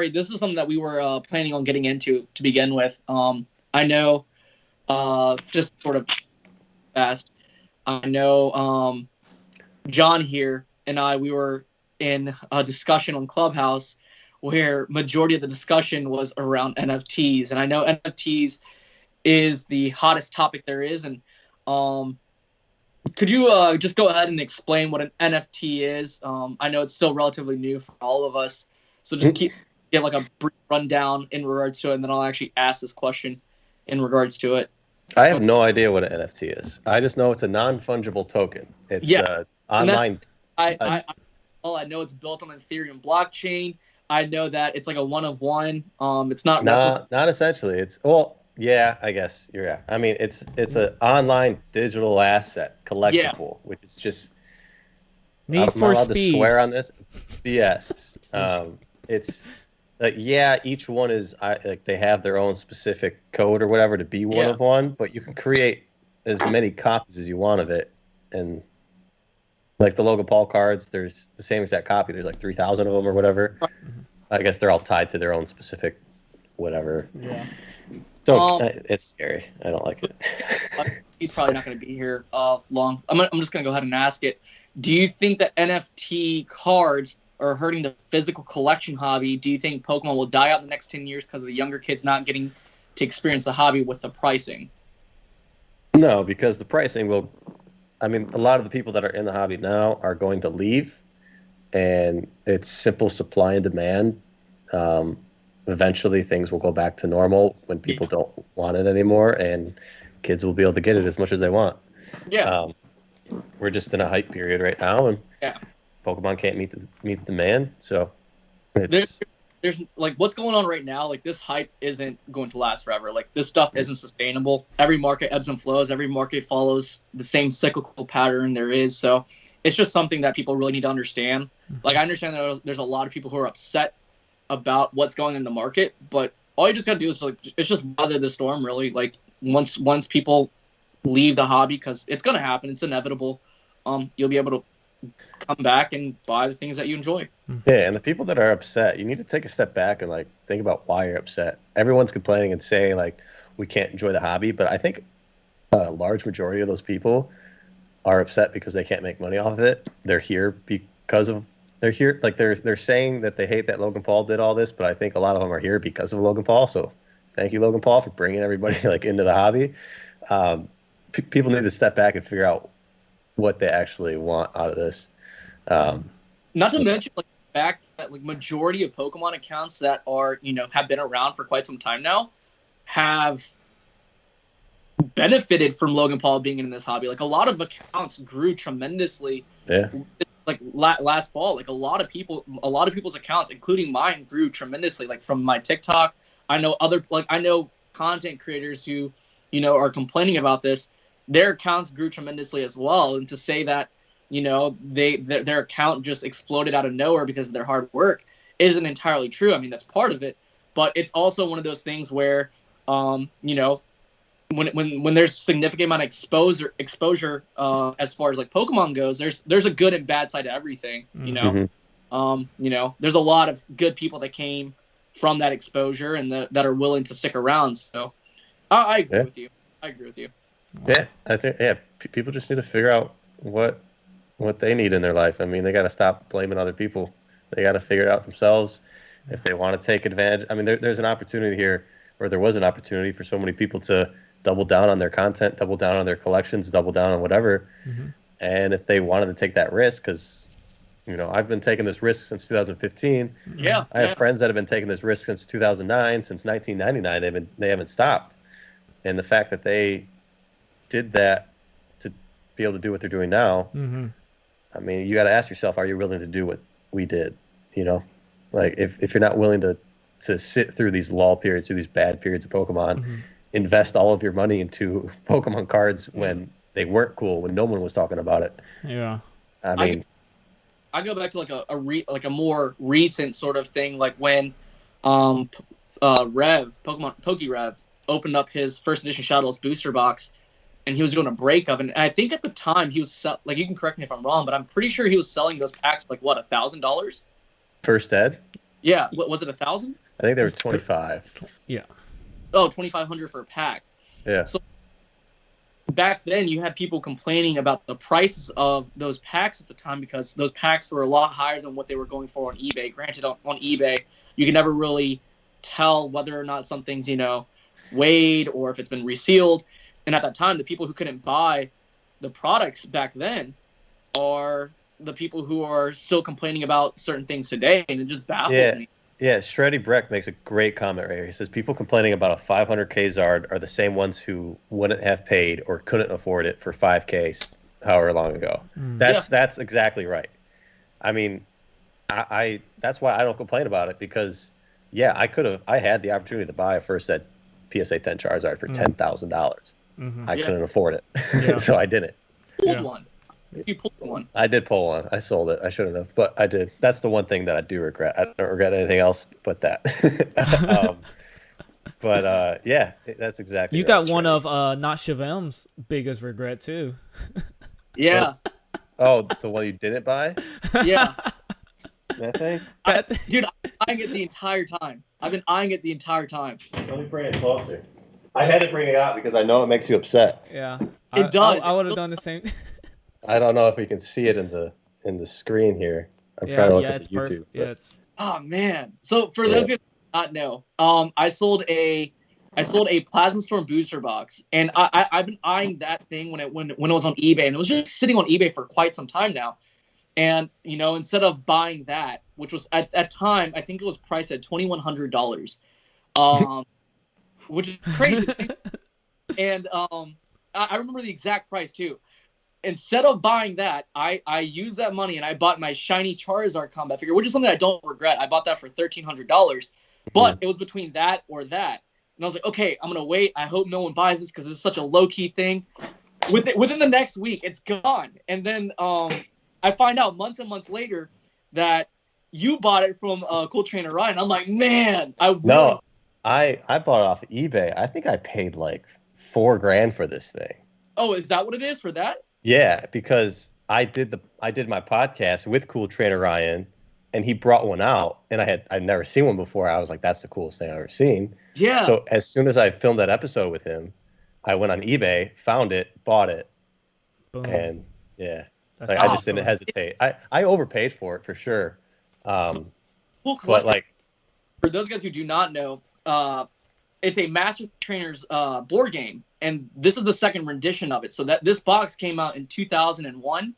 this is something that we were planning on getting into to begin with. I know, just sort of fast. I know John here and we were in a discussion on Clubhouse where majority of the discussion was around NFTs. And I know NFTs is the hottest topic there is. And could you just go ahead and explain what an NFT is? I know it's still relatively new for all of us. So just give like a brief rundown in regards to it, and then I'll actually ask this question in regards to it. I have no idea what an NFT is. I just know it's a non-fungible token. It's online. well. I know it's built on an Ethereum blockchain. I know that it's like a one of one. It's not Not essentially. It's yeah, I guess you're right. I mean, it's an online digital asset collectible, which is just Need I'm not for allowed to speed. swear on this. BS. It's like yeah, each one is like they have their own specific code or whatever to be one of one, but you can create as many copies as you want of it, and like the Logan Paul cards, there's the same exact copy. There's like 3,000 of them or whatever. I guess they're all tied to their own specific whatever. Yeah. So it's scary. I don't like it. He's probably not going to be here long. I'm just going to go ahead and ask it. Do you think that NFT cards are hurting the physical collection hobby? Do you think Pokemon will die out in the next 10 years because of the younger kids not getting to experience the hobby with the pricing? No, because the pricing will. I mean, a lot of the people that are in the hobby now are going to leave, and it's simple supply and demand. Eventually, things will go back to normal when people don't want it anymore, and kids will be able to get it as much as they want. Yeah. We're just in a hype period right now, and Pokemon can't meet the demand. So it's there's like what's going on right now. Like this hype isn't going to last forever. Like this stuff isn't sustainable. Every market ebbs and flows. Every market follows the same cyclical pattern there is. So it's just something that people really need to understand. Like I understand that there's a lot of people who are upset about what's going on in the market, but all you just gotta do is like it's just weather the storm. Really, like once people leave the hobby, because it's gonna happen. It's inevitable. You'll be able to come back and buy the things that you enjoy. Yeah, and the people that are upset, you need to take a step back and like think about why you're upset. Everyone's complaining and saying like we can't enjoy the hobby, but I think a large majority of those people are upset because they can't make money off of it. They're here because of they're here like they're saying that they hate that Logan Paul did all this, but I think a lot of them are here because of Logan Paul. So thank you, Logan Paul, for bringing everybody like into the hobby. People need to step back and figure out what they actually want out of this. Not to mention like the fact that like majority of Pokemon accounts that are have been around for quite some time now have benefited from Logan Paul being in this hobby. Like a lot of accounts grew tremendously. Yeah. Like last fall, like a lot of people's accounts, including mine, grew tremendously. Like from my TikTok, I know content creators who, are complaining about this. Their accounts grew tremendously as well. And to say that, their account just exploded out of nowhere because of their hard work isn't entirely true. I mean, that's part of it, but it's also one of those things where, when there's significant amount of exposure as far as like Pokemon goes, there's a good and bad side to everything. Mm-hmm. There's a lot of good people that came from that exposure and that are willing to stick around. So I agree with you. Yeah, I think people just need to figure out what they need in their life. I mean, they got to stop blaming other people. They got to figure it out themselves if they want to take advantage. I mean, there's an opportunity here, or there was an opportunity for so many people to double down on their content, double down on their collections, double down on whatever. Mm-hmm. And if they wanted to take that risk, because, I've been taking this risk since 2015. Yeah. I have friends that have been taking this risk since 2009, since 1999. They haven't stopped. And the fact that they did that to be able to do what they're doing now, mm-hmm. I mean, you got to ask yourself, are you willing to do what we did? Like if you're not willing to sit through these lull periods, through these bad periods of Pokemon, mm-hmm. invest all of your money into Pokemon cards when they weren't cool, when no one was talking about it. Yeah. I mean, I go back to like a more recent sort of thing, like when Pokemon PokeRev opened up his first edition Shadowless booster box, and he was doing a breakup, and I think at the time he was like, you can correct me if I'm wrong, but I'm pretty sure he was selling those packs for like what, $1,000? First ed? Yeah, was it 1,000? I think they were 25. Yeah. Oh, 2,500 for a pack. Yeah. So back then, you had people complaining about the prices of those packs at the time because those packs were a lot higher than what they were going for on eBay. Granted, on eBay, you can never really tell whether or not something's weighed or if it's been resealed. And at that time, the people who couldn't buy the products back then are the people who are still complaining about certain things today, and it just baffles me. Yeah, Shreddy Breck makes a great comment right here. He says, people complaining about a 500K Zard are the same ones who wouldn't have paid or couldn't afford it for 5K however long ago. That's exactly right. I mean, I that's why I don't complain about it, because yeah, I had the opportunity to buy a first set PSA 10 Charizard for $10,000. I Yeah. couldn't afford it, Yeah. so I didn't. Pulled one. You pulled one. I did pull one. I sold it. I shouldn't have, but I did. That's the one thing that I do regret. I don't regret anything else but that. Yeah, that's exactly. You right, got one Trey. of Not Shavem's biggest regret too. Yeah. Oh, the one you didn't buy? Yeah. That thing? Dude, I've been eyeing it the entire time. Let me bring it closer. I had to bring it out because I know it makes you upset. Yeah, It does. I would have done the same. I don't know if we can see it in the screen here. I'm trying to look at it's the YouTube. perfect. but- Yeah, it's Oh man. So for those who do not know, I sold a Plasma Storm booster box, and I've been eyeing that thing when it was on eBay, and it was just sitting on eBay for quite some time now. And instead of buying that, which was at that time, I think it was priced at $2,100, which is crazy. And I remember the exact price too. Instead of buying that, I used that money and I bought my shiny Charizard combat figure, which is something I don't regret. I bought that for $1,300, but it was between that or that. And I was like, okay, I'm gonna wait. I hope no one buys this because this is such a low key thing. Within the next week, it's gone. And then I find out months and months later that you bought it from Cool Trainer Ryan. I'm like, man, I Oh, is that what it is for that? Yeah, because I did my podcast with Cool Trainer Ryan, and he brought one out, and I'd never seen one before. I was like, that's the coolest thing I've ever seen. Yeah. So as soon as I filmed that episode with him, I went on eBay, found it, bought it, boom. and yeah, That's I just didn't hesitate. I overpaid for it for sure. Cool But like, for those guys who do not know, it's a Master Trainers board game, and this is the second rendition of it. So that this box came out in 2001,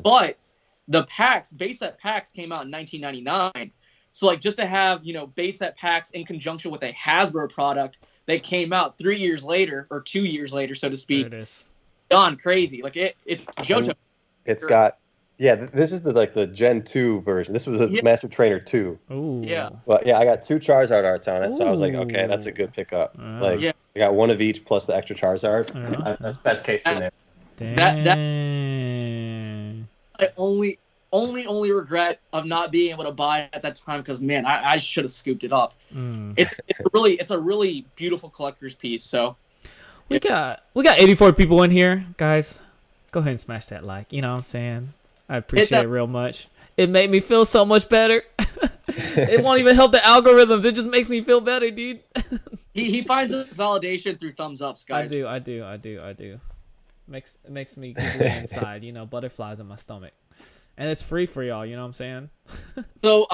but the base set packs came out in 1999. So like just to have base set packs in conjunction with a Hasbro product that came out 3 years later or 2 years later, so to speak, There it is. gone crazy. Like it's Johto. it's got this is the Gen 2 version. This was a Master Trainer 2. Ooh. Yeah. But yeah, I got 2 Charizard arts on it, so I was like, okay, that's a good pickup. I got one of each plus the extra Charizard. That's best case scenario. Dang. I only regret of not being able to buy it at that time because man, I should have scooped it up. It's a really beautiful collector's piece. So we got 84 people in here, guys. Go ahead and smash that like. You know what I'm saying? I appreciate it real much. It made me feel so much better. It won't even help the algorithms. It just makes me feel better, dude. he finds his validation through thumbs ups, guys. I do. Makes me giggly inside. Butterflies in my stomach. And it's free for y'all, you know what I'm saying? So,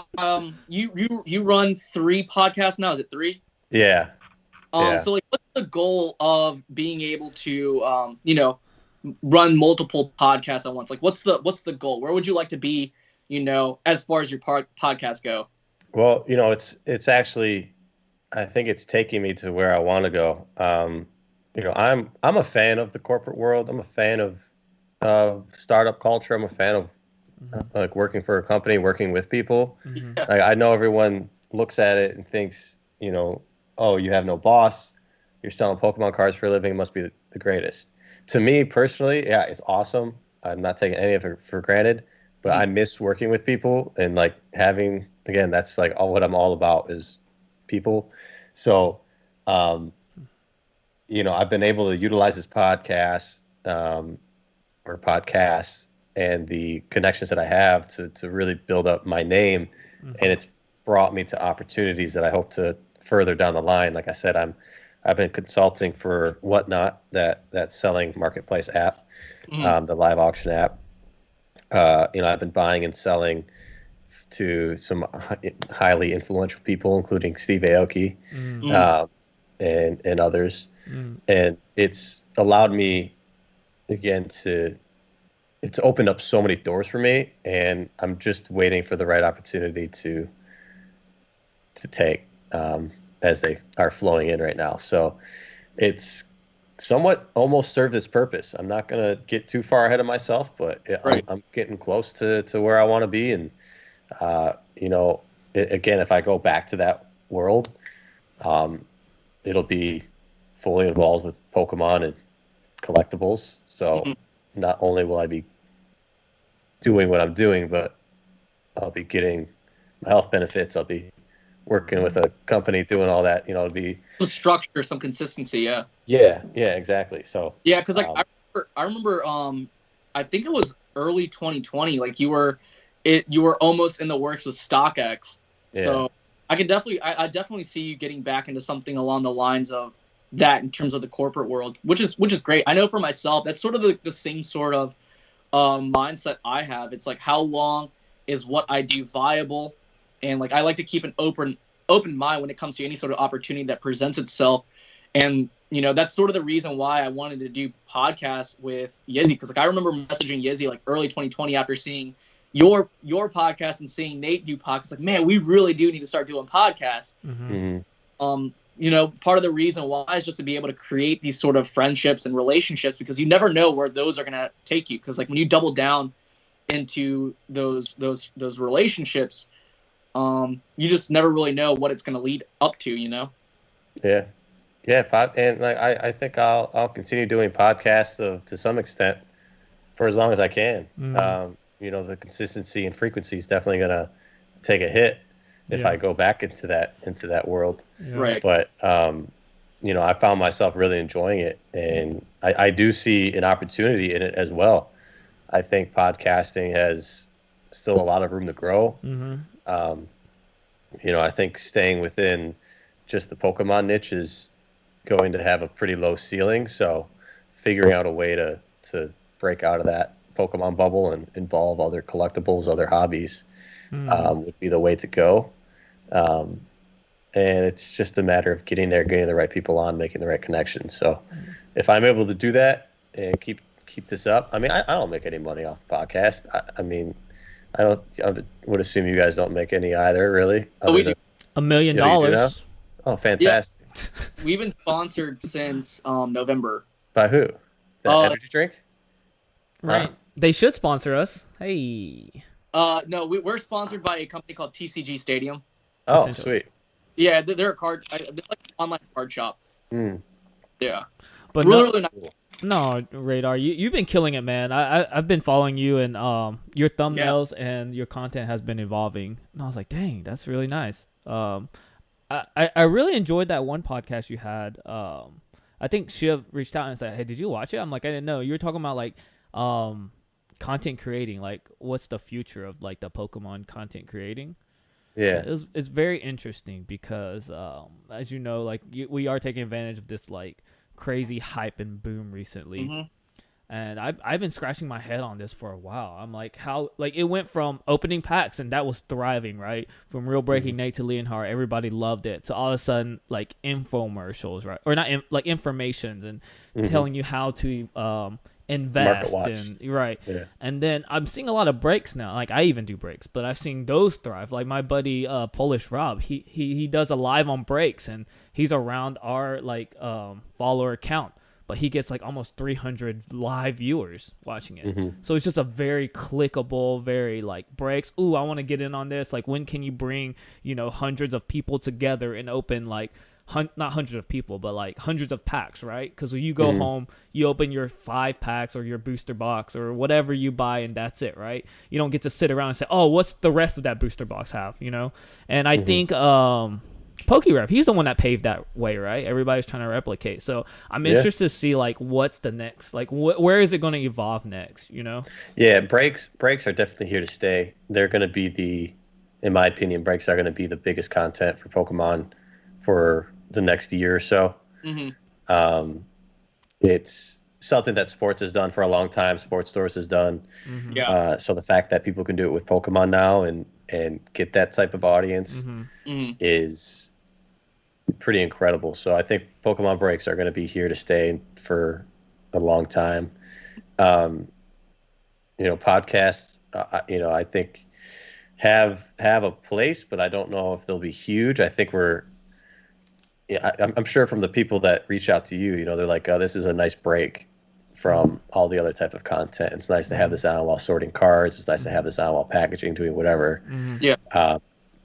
you run 3 podcasts now. Is it 3? Yeah. So like, what's the goal of being able to, run multiple podcasts at once? Like, what's the goal? Where would you like to be, as far as your podcast go? Well, it's actually, I think it's taking me to where I want to go. I'm a fan of the corporate world. I'm a fan of startup culture. I'm a fan of like working for a company, working with people. Like, I know everyone looks at it and thinks, oh, you have no boss. You're selling Pokemon cards for a living. It must be the greatest. To me personally, yeah, it's awesome. I'm not taking any of it for granted, but I miss working with people and like having, again, that's like what I'm all about is people. So, I've been able to utilize this podcast or podcasts and the connections that I have to really build up my name. And it's brought me to opportunities that I hope to further down the line. Like I said, I've been consulting for Whatnot, that selling marketplace app, the live auction app. I've been buying and selling to some highly influential people, including Steve Aoki and others. And it's allowed me, again, it's opened up so many doors for me, and I'm just waiting for the right opportunity to take as they are flowing in right now. So it's somewhat almost served its purpose. I'm not going to get too far ahead of myself, but I'm getting close to where I want to be. And You know, again, if I go back to that world, it'll be fully involved with Pokemon and collectibles. So not only will I be doing what I'm doing, but I'll be getting my health benefits. I'll be working with a company doing all that. You know, it'll be some structure, some consistency. yeah, exactly. So yeah, because like I remember I think it was early 2020. Like you were almost in the works with StockX. Yeah. So I definitely see you getting back into something along the lines of that in terms of the corporate world, which is great. I know for myself, that's sort of the same sort of mindset I have. It's like, how long is what I do viable? And like I like to keep an open mind when it comes to any sort of opportunity that presents itself. And you know, that's sort of the reason why I wanted to do podcasts with Yizzy, because like I remember messaging Yizzy like early 2020 after seeing your podcast and seeing Nate do podcasts. Like, man, we really do need to start doing podcasts. You know, part of the reason why is just to be able to create these sort of friendships and relationships, because you never know where those are going to take you. Because like when you double down into those relationships, you just never really know what it's going to lead up to, you know? Yeah. And like, I think I'll continue doing podcasts to some extent for as long as I can. You know, the consistency and frequency is definitely going to take a hit if I go back into that world. Yeah. Right. But, you know, I found myself really enjoying it, and I do see an opportunity in it as well. I think podcasting has still a lot of room to grow. You know, I think staying within just the Pokemon niche is going to have a pretty low ceiling. So figuring out a way to break out of that Pokemon bubble and involve other collectibles, other hobbies, would be the way to go. And it's just a matter of getting the right people on, making the right connections. So if I'm able to do that and keep this up, I mean, I don't make any money off the podcast. I mean, I would assume you guys don't make any either, really. Oh, we do. $1 million. Oh, fantastic. Yeah. We've been sponsored since November. By who? The energy drink? Right. They should sponsor us. Hey. No, we're sponsored by a company called TCG Stadium. Oh, sweet. Yeah, they're a card. They're like an online card shop. Yeah, but really nice. No, Radar, you've been killing it, man. I've been following you, and your thumbnails and your content has been evolving. And I was like, dang, that's really nice. I really enjoyed that one podcast you had. I think Shiv reached out and said, hey, did you watch it? I'm like, I didn't know. You were talking about like content creating, like what's the future of like the Pokemon content creating. Yeah, it's very interesting because as you know, like we are taking advantage of this like crazy hype and boom recently. And I've been scratching my head on this for a while. I'm like, how, like, it went from opening packs and that was thriving, right? From Real Breaking Nate to Leonhardt, everybody loved it. To all of a sudden, like, infomercials, right? Or not, like, informations and telling you how to invest. And right. Yeah. And then I'm seeing a lot of breaks now. Like, I even do breaks, but I've seen those thrive. Like, my buddy Polish Rob, he does a live on breaks, and he's around our, like, follower count. But he gets like almost 300 live viewers watching it. So it's just a very clickable, very like breaks. Ooh, I want to get in on this. Like, when can you bring, hundreds of people together and open like, not hundreds of people, but like hundreds of packs, right? Because when you go home, you open your 5 packs or your booster box or whatever you buy, and that's it, right? You don't get to sit around and say, oh, what's the rest of that booster box have, And I think, PokeRef, he's the one that paved that way, right? Everybody's trying to replicate. So I'm interested to see like what's the next, like where is it going to evolve next? Yeah, breaks are definitely here to stay. They're going to be in my opinion, breaks are going to be the biggest content for Pokemon for the next year or so. It's something that sports has done for a long time. Sports stores has done. So the fact that people can do it with Pokemon now and get that type of audience is pretty incredible. So I think Pokemon breaks are going to be here to stay for a long time. Podcasts, I think have a place, but I don't know if they'll be huge. I think I'm sure from the people that reach out to you, they're like, oh, this is a nice break. from all the other type of content. It's nice to have this on while sorting cards. It's nice to have this on while packaging, doing whatever. Yeah.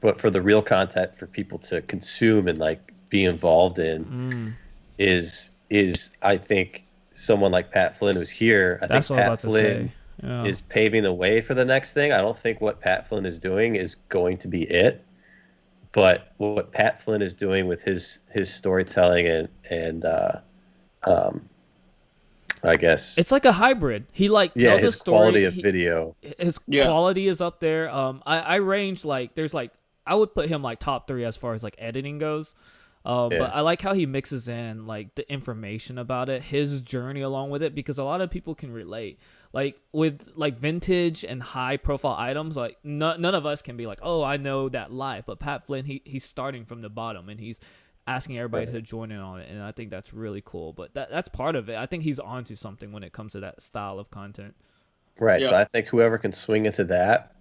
But for the real content for people to consume and like be involved in is I think someone like Pat Flynn who's here. I That's think what I'm Pat about to Flynn say. Yeah. is paving the way for the next thing. I don't think what Pat Flynn is doing is going to be it. But what Pat Flynn is doing with his storytelling and I guess It's like a hybrid. He like tells his a story. quality of video. His quality is up there. I range like there's like I would put him like top 3 as far as like editing goes. But I like how he mixes in like the information about it, his journey along with it, because a lot of people can relate. Like with like vintage and high profile items, like none of us can be like, oh, I know that life. But Pat Flynn, he's starting from the bottom and he's asking everybody to join in on it, and I think that's really cool. But that's part of it. I think he's onto something when it comes to that style of content. Right. So I think whoever can swing into that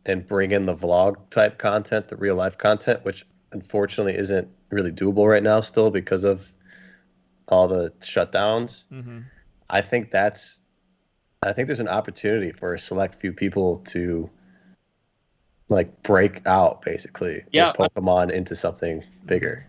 and bring in the vlog type content, the real life content, which unfortunately isn't really doable right now still because of all the shutdowns. I think there's an opportunity for a select few people to like break out basically with Pokemon into something bigger.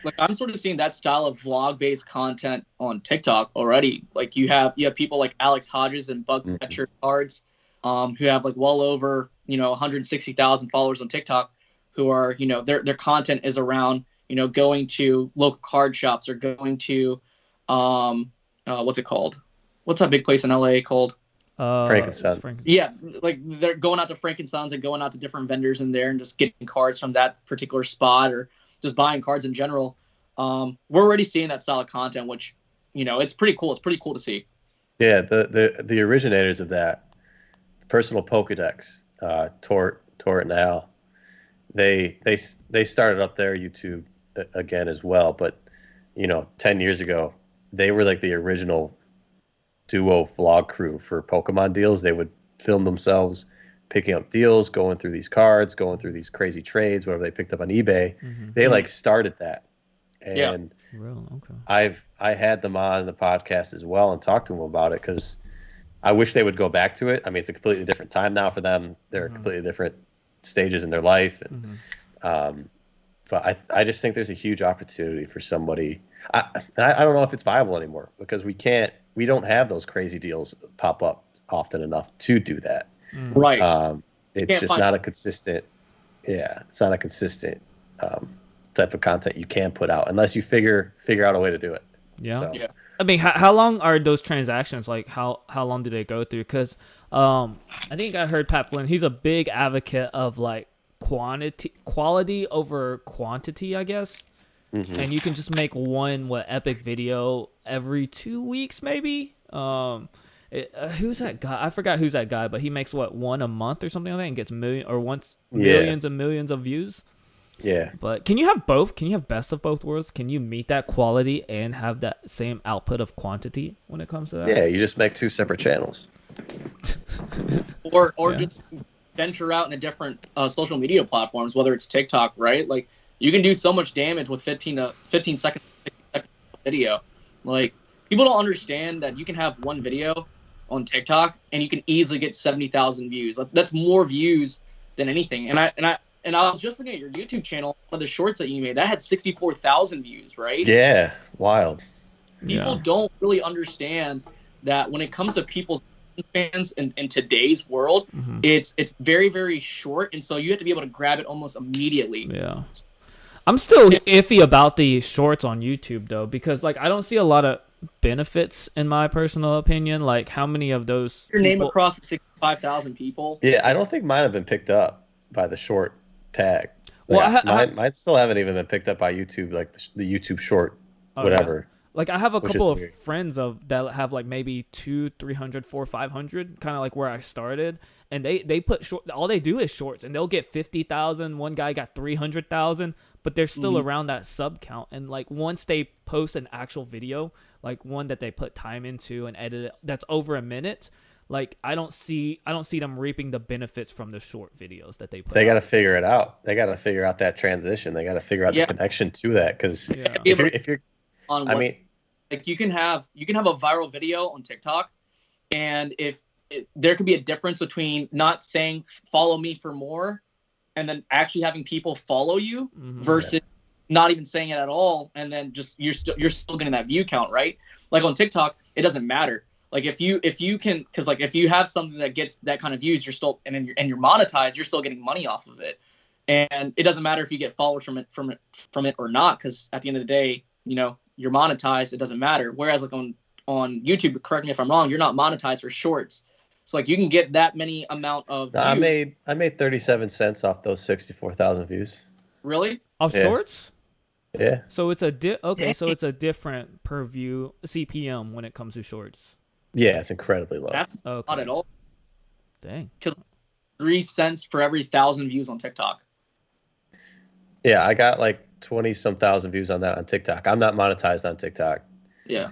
Like I'm sort of seeing that style of vlog-based content on TikTok already. Like you have people like Alex Hodges and Bug Catcher Cards, who have like well over 160,000 followers on TikTok, who are their content is around going to local card shops or going to what's it called? What's that big place in LA called? Frankenstein. Yeah, like they're going out to Frankenstein's and going out to different vendors in there and just getting cards from that particular spot or just buying cards in general. We're already seeing that style of content, which, it's pretty cool. It's pretty cool to see. Yeah, the originators of that, Personal Pokedex, Tort and Al, they started up their YouTube again as well. But 10 years ago, they were like the original duo vlog crew for Pokemon deals. They would film themselves picking up deals, going through these cards, going through these crazy trades, whatever they picked up on eBay. They like started that. And I had them on the podcast as well and talked to them about it because I wish they would go back to it. I mean, it's a completely different time now for them. They're completely different stages in their life. And, but I just think there's a huge opportunity for somebody. I don't know if it's viable anymore because we don't have those crazy deals pop up often enough to do that. Right. It's just not a consistent. Yeah, it's not a consistent type of content you can put out unless you figure out a way to do it. Yeah. So. Yeah. I mean, how long are those transactions? Like, how long do they go through? Because I think I heard Pat Flynn. He's a big advocate of like quality over quantity, I guess. And you can just make one epic video every 2 weeks, maybe. Who's that guy? I forgot who's that guy, but he makes one a month or something like that, and gets millions and millions of views. Yeah. But can you have both? Can you have best of both worlds? Can you meet that quality and have that same output of quantity when it comes to that? Yeah, you just make 2 separate channels. or just venture out into different social media platforms, whether it's TikTok, right? Like you can do so much damage with 15 seconds video. Like people don't understand that you can have one video on TikTok and you can easily get 70,000 views. Like, that's more views than anything. And I was just looking at your YouTube channel, one of the shorts that you made, that had 64,000 views, right? Yeah, wild. People don't really understand that when it comes to people's fans in today's world, it's very, very short, and so you have to be able to grab it almost immediately. Yeah. I'm still iffy about the shorts on YouTube though, because like I don't see a lot of benefits in my personal opinion. Like how many of those your name across 65,000 people? Yeah, I don't think mine have been picked up by the short tag. Like, well, mine still haven't even been picked up by YouTube, like the YouTube short, whatever. Yeah. Like I have a couple of friends that have like maybe 200, 300, 400, 500, kind of like where I started, and they put short. All they do is shorts, and they'll get 50,000. One guy got 300,000, but they're still around that sub count. And like once they post an actual video, like one that they put time into and edit it, that's over a minute. Like I don't see them reaping the benefits from the short videos that they put. They got to figure it out. They got to figure out that transition. They got to figure out the connection to that because if you're you can have a viral video on TikTok, and there could be a difference between not saying follow me for more and then actually having people follow you versus not even saying it at all, and then just you're still getting that view count, right? Like on TikTok, it doesn't matter. Like if you can, because like if you have something that gets that kind of views, you're still and you're monetized, you're still getting money off of it, and it doesn't matter if you get followers from it or not, because at the end of the day, you're monetized. It doesn't matter. Whereas like on YouTube, correct me if I'm wrong, you're not monetized for shorts. So like you can get that many amount of views. I made 37 cents off those 64,000 views. Really? Off shorts? Yeah. So it's so it's a different per view CPM when it comes to shorts. Yeah, it's incredibly low. That's not at all. Dang. Because 3 cents for every 1,000 views on TikTok. Yeah, I got like 20-some thousand views on that on TikTok. I'm not monetized on TikTok. Yeah.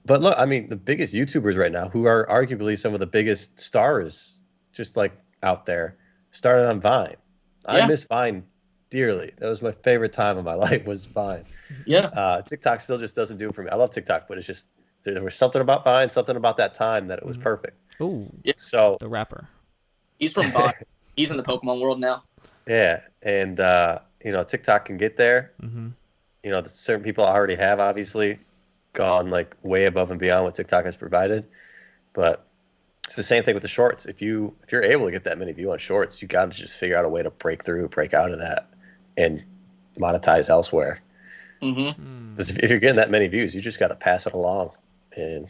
But look, I mean, the biggest YouTubers right now, who are arguably some of the biggest stars, just like out there, started on Vine. I miss Vine dearly. That was my favorite time of my life, was Vine. Yeah. TikTok still just doesn't do it for me. I love TikTok, but it's just there was something about Vine, something about that time that it was perfect. Ooh. Yeah. So the rapper. He's from Vine. He's in the Pokemon world now. Yeah, and TikTok can get there. Mm-hmm. Certain people already have obviously gone like way above and beyond what TikTok has provided, but it's the same thing with the shorts. If you're able to get that many views on shorts, you got to just figure out a way to break out of that and monetize elsewhere. Mm-hmm. Because if you're getting that many views, you just got to pass it along. And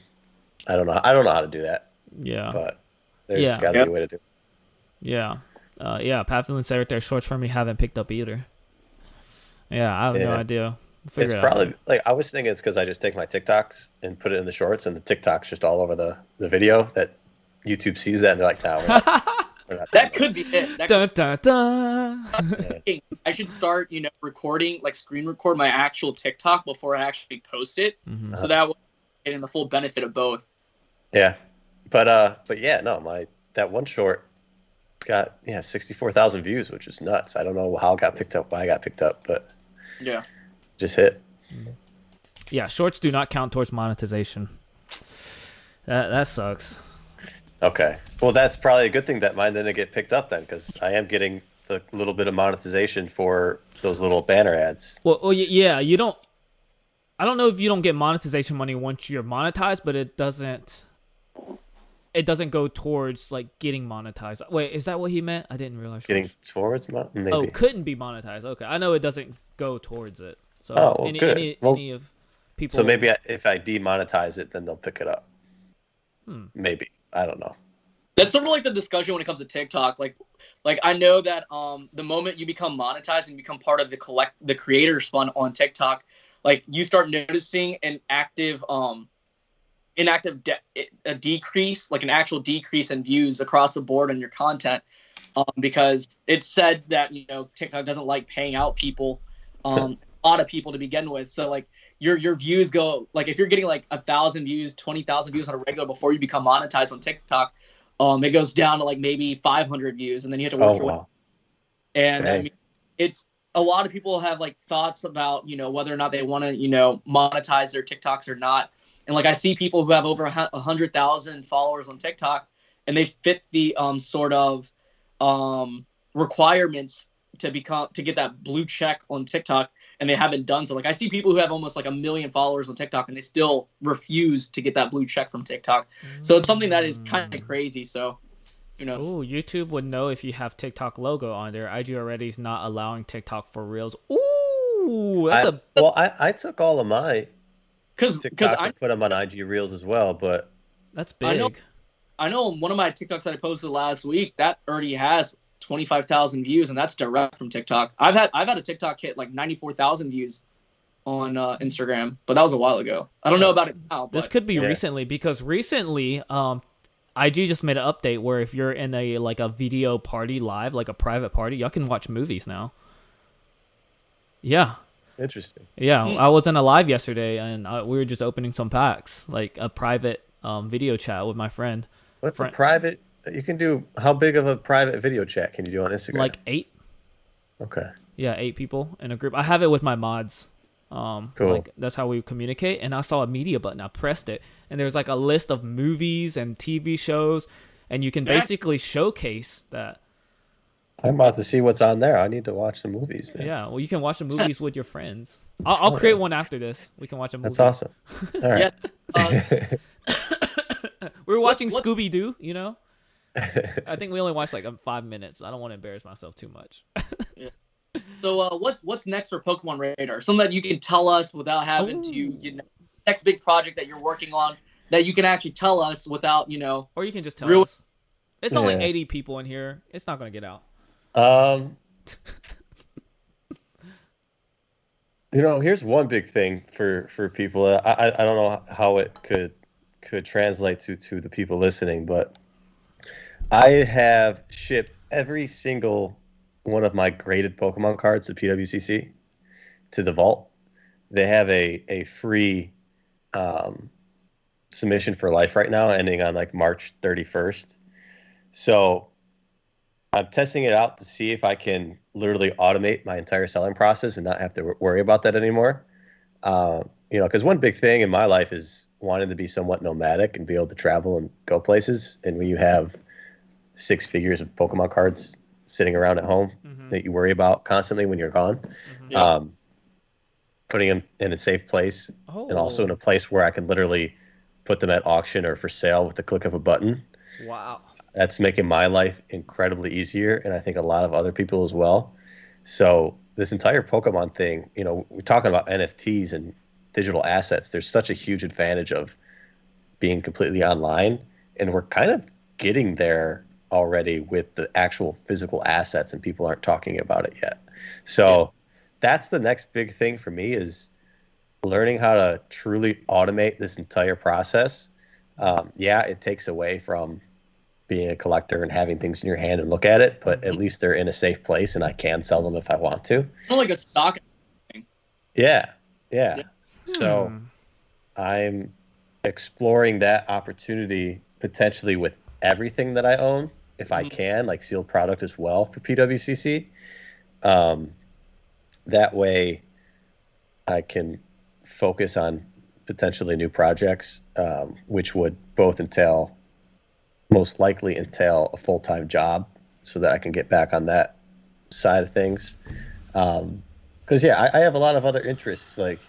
I don't know how to do that. Yeah. But there's got to be a way to do it. Yeah. Pathlin said right there, shorts for me haven't picked up either. Yeah, I have no idea. It's probably like I was thinking it's because I just take my TikToks and put it in the shorts, and the TikTok's just all over the video that YouTube sees that and they're like, no, we're not that could be it. Dun, dun, dun. I should start, recording, like screen record my actual TikTok before I actually post it, so that way I'm getting the full benefit of both. Yeah, but that one short got 64,000 views, which is nuts. I don't know how it got picked up, why I got picked up, but yeah, just hit. Yeah, shorts do not count towards monetization. That sucks. Okay, well that's probably a good thing that mine didn't get picked up then, because I am getting the little bit of monetization for those little banner ads. Well, yeah, you don't. I don't know if you don't get monetization money once you're monetized, but it doesn't go towards like getting monetized. Wait, is that what he meant? I didn't realize. Getting towards maybe. Oh, couldn't be monetized. Okay, I know it doesn't go towards it. So good. Any of people. So maybe if I demonetize it, then they'll pick it up. Maybe, I don't know. That's sort of like the discussion when it comes to TikTok. Like I know that the moment you become monetized and become part of the creators fund on TikTok, like you start noticing an active decrease, like an actual decrease in views across the board on your content, because it's said that TikTok doesn't like paying out people, a lot of people to begin with. So like your views go, like if you're getting like 1,000 views, 20,000 views on a regular before you become monetized on TikTok, it goes down to like maybe 500 views, and then you have to work your way. And I mean, it's a lot of people have like thoughts about whether or not they want to monetize their TikToks or not. And like I see people who have over 100,000 followers on TikTok, and they fit the sort of requirements to get that blue check on TikTok, and they haven't done so. Like I see people who have almost like 1 million followers on TikTok, and they still refuse to get that blue check from TikTok. So it's something that is kind of crazy. So who knows? Ooh, YouTube would know if you have TikTok logo on there. IG already is not allowing TikTok for Reels. Ooh, I took all of my because I put them on IG Reels as well, but that's big. I know one of my TikToks that I posted last week that already has 25,000 views, and that's direct from TikTok. I've had a TikTok hit like 94,000 views on Instagram, but that was a while ago. I don't know about it now. But, this could be recently, because recently IG just made an update where if you're in a video party live, like a private party, y'all can watch movies now. Yeah. Interesting. Yeah, I was in a live yesterday, and we were just opening some packs, like a private video chat with my friend. What's a private? You can do, how big of a private video chat can you do on Instagram? Like 8. Okay. Yeah, 8 people in a group. I have it with my mods. Cool. Like that's how we communicate. And I saw a media button. I pressed it, and there's like a list of movies and TV shows, and you can basically showcase that. I'm about to see what's on there. I need to watch some movies, man. Yeah, well, you can watch the movies with your friends. I'll create one after this. We can watch a movie. That's awesome. All right. Yeah. We were watching Scooby Doo. You know, I think we only watched like 5 minutes. I don't want to embarrass myself too much. Yeah. So what's next for Pokemon Radar? Something that you can tell us without having to, next big project that you're working on that you can actually tell us without, Or you can just tell us. It's only 80 people in here. It's not gonna get out. Here's one big thing for people. I don't know how it could translate to the people listening, but I have shipped every single one of my graded Pokemon cards to PWCC, to the vault. They have a free submission for life right now, ending on like March 31st. So I'm testing it out to see if I can literally automate my entire selling process and not have to worry about that anymore. Because one big thing in my life is wanting to be somewhat nomadic and be able to travel and go places. And when you have 6 figures of Pokemon cards sitting around at home that you worry about constantly when you're gone, putting them in a safe place and also in a place where I can literally put them at auction or for sale with the click of a button. Wow. That's making my life incredibly easier, and I think a lot of other people as well. So this entire Pokemon thing, we're talking about NFTs and digital assets. There's such a huge advantage of being completely online, and we're kind of getting there already with the actual physical assets, and people aren't talking about it yet. So that's the next big thing for me, is learning how to truly automate this entire process. It takes away from being a collector and having things in your hand and look at it, but at least they're in a safe place and I can sell them if I want to. Like a stock thing. Yeah. So I'm exploring that opportunity potentially with everything that I own, if I can, like sealed product as well for PWCC. That way I can focus on potentially new projects, which would both most likely entail a full-time job so that I can get back on that side of things. Because I have a lot of other interests. Like,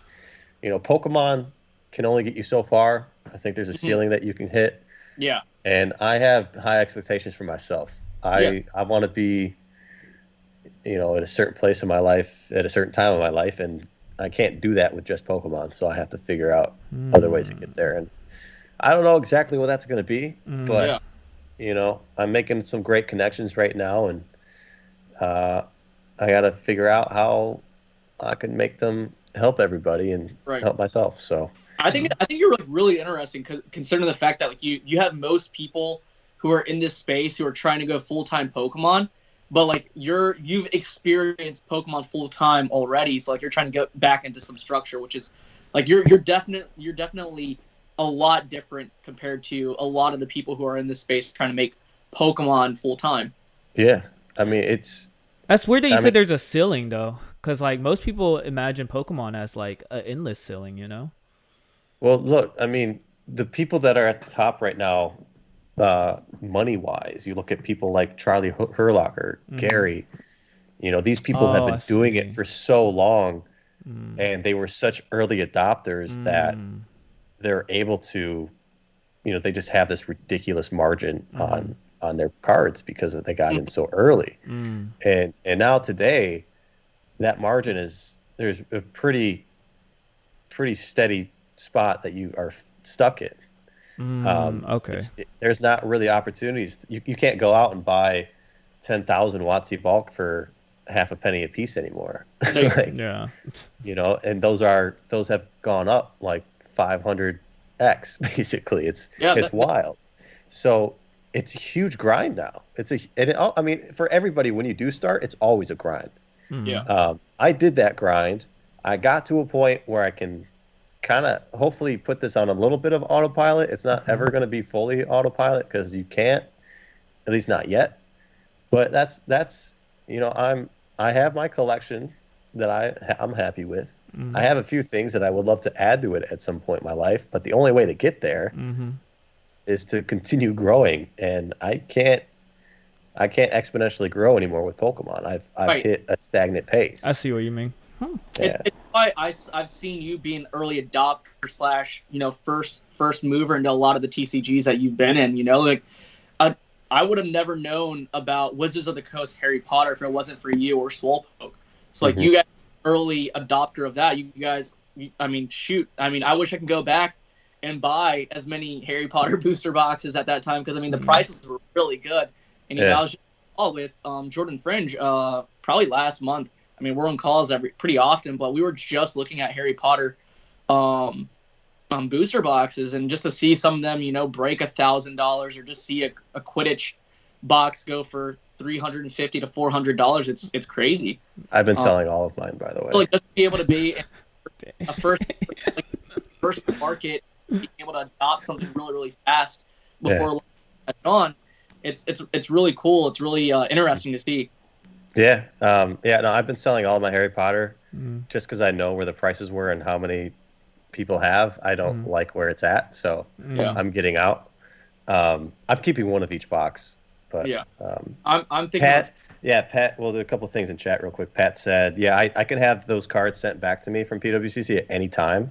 Pokemon can only get you so far. I think there's a ceiling that you can hit. Yeah. And I have high expectations for myself. I want to be, at a certain place in my life at a certain time in my life, and I can't do that with just Pokemon. So I have to figure out other ways to get there. And I don't know exactly what that's going to be, but I'm making some great connections right now, and I got to figure out how I can make them help everybody and help myself. So I think you're really interesting, considering the fact that like you have most people who are in this space who are trying to go full-time Pokemon, but like you've experienced Pokemon full-time already, so like you're trying to get back into some structure, which is like you're definitely a lot different compared to a lot of the people who are in this space trying to make Pokemon full-time. Yeah. I mean, that's weird that you said there's a ceiling, though, because like most people imagine Pokemon as like an endless ceiling, Well, look, I mean, the people that are at the top right now, money-wise, you look at people like Charlie Herlocker, Gary, these people have been doing it for so long, and they were such early adopters that they're able to, they just have this ridiculous margin on their cards because they got in so early. And now today, that margin there's a pretty steady spot that you are stuck in. Okay. There's not really opportunities. You can't go out and buy 10,000 WotC bulk for half a penny a piece anymore. And those have gone up like 500x basically. It's wild. So it's a huge grind now. For everybody, when you do start, it's always a grind. I did that grind. I got to a point where I can kind of hopefully put this on a little bit of autopilot. It's not ever going to be fully autopilot because you can't, at least not yet. But that's I have my collection that I'm happy with, Mm-hmm. I have a few things that I would love to add to it at some point in my life, but the only way to get there is to continue growing, and I can't exponentially grow anymore with Pokemon. I've hit a stagnant pace. I see what you mean. Yeah. It's why I've seen you be an early adopter / first mover into a lot of the TCGs that you've been in. Like I would have never known about Wizards of the Coast Harry Potter if it wasn't for you or Swolepoke. So like you guys early adopter of that. You guys, I wish I could go back and buy as many Harry Potter booster boxes at that time because the prices were really good. And I was with Jordan Fringe probably last month. We're on calls pretty often, but we were just looking at Harry Potter booster boxes, and just to see some of them, break $1,000 or just see a Quidditch box go for $350 to $400, it's crazy. I've been selling all of mine, by the way. Like just to be able to be a first market, being able to adopt something really really fast before it's on, it's really cool. It's really interesting to see. Yeah. No, I've been selling all of my Harry Potter just because I know where the prices were and how many people have. I don't like where it's at, so I'm getting out. I'm keeping one of each box, but I'm thinking Pat. Well, there are a couple of things in chat real quick. Pat said, I can have those cards sent back to me from PWCC at any time.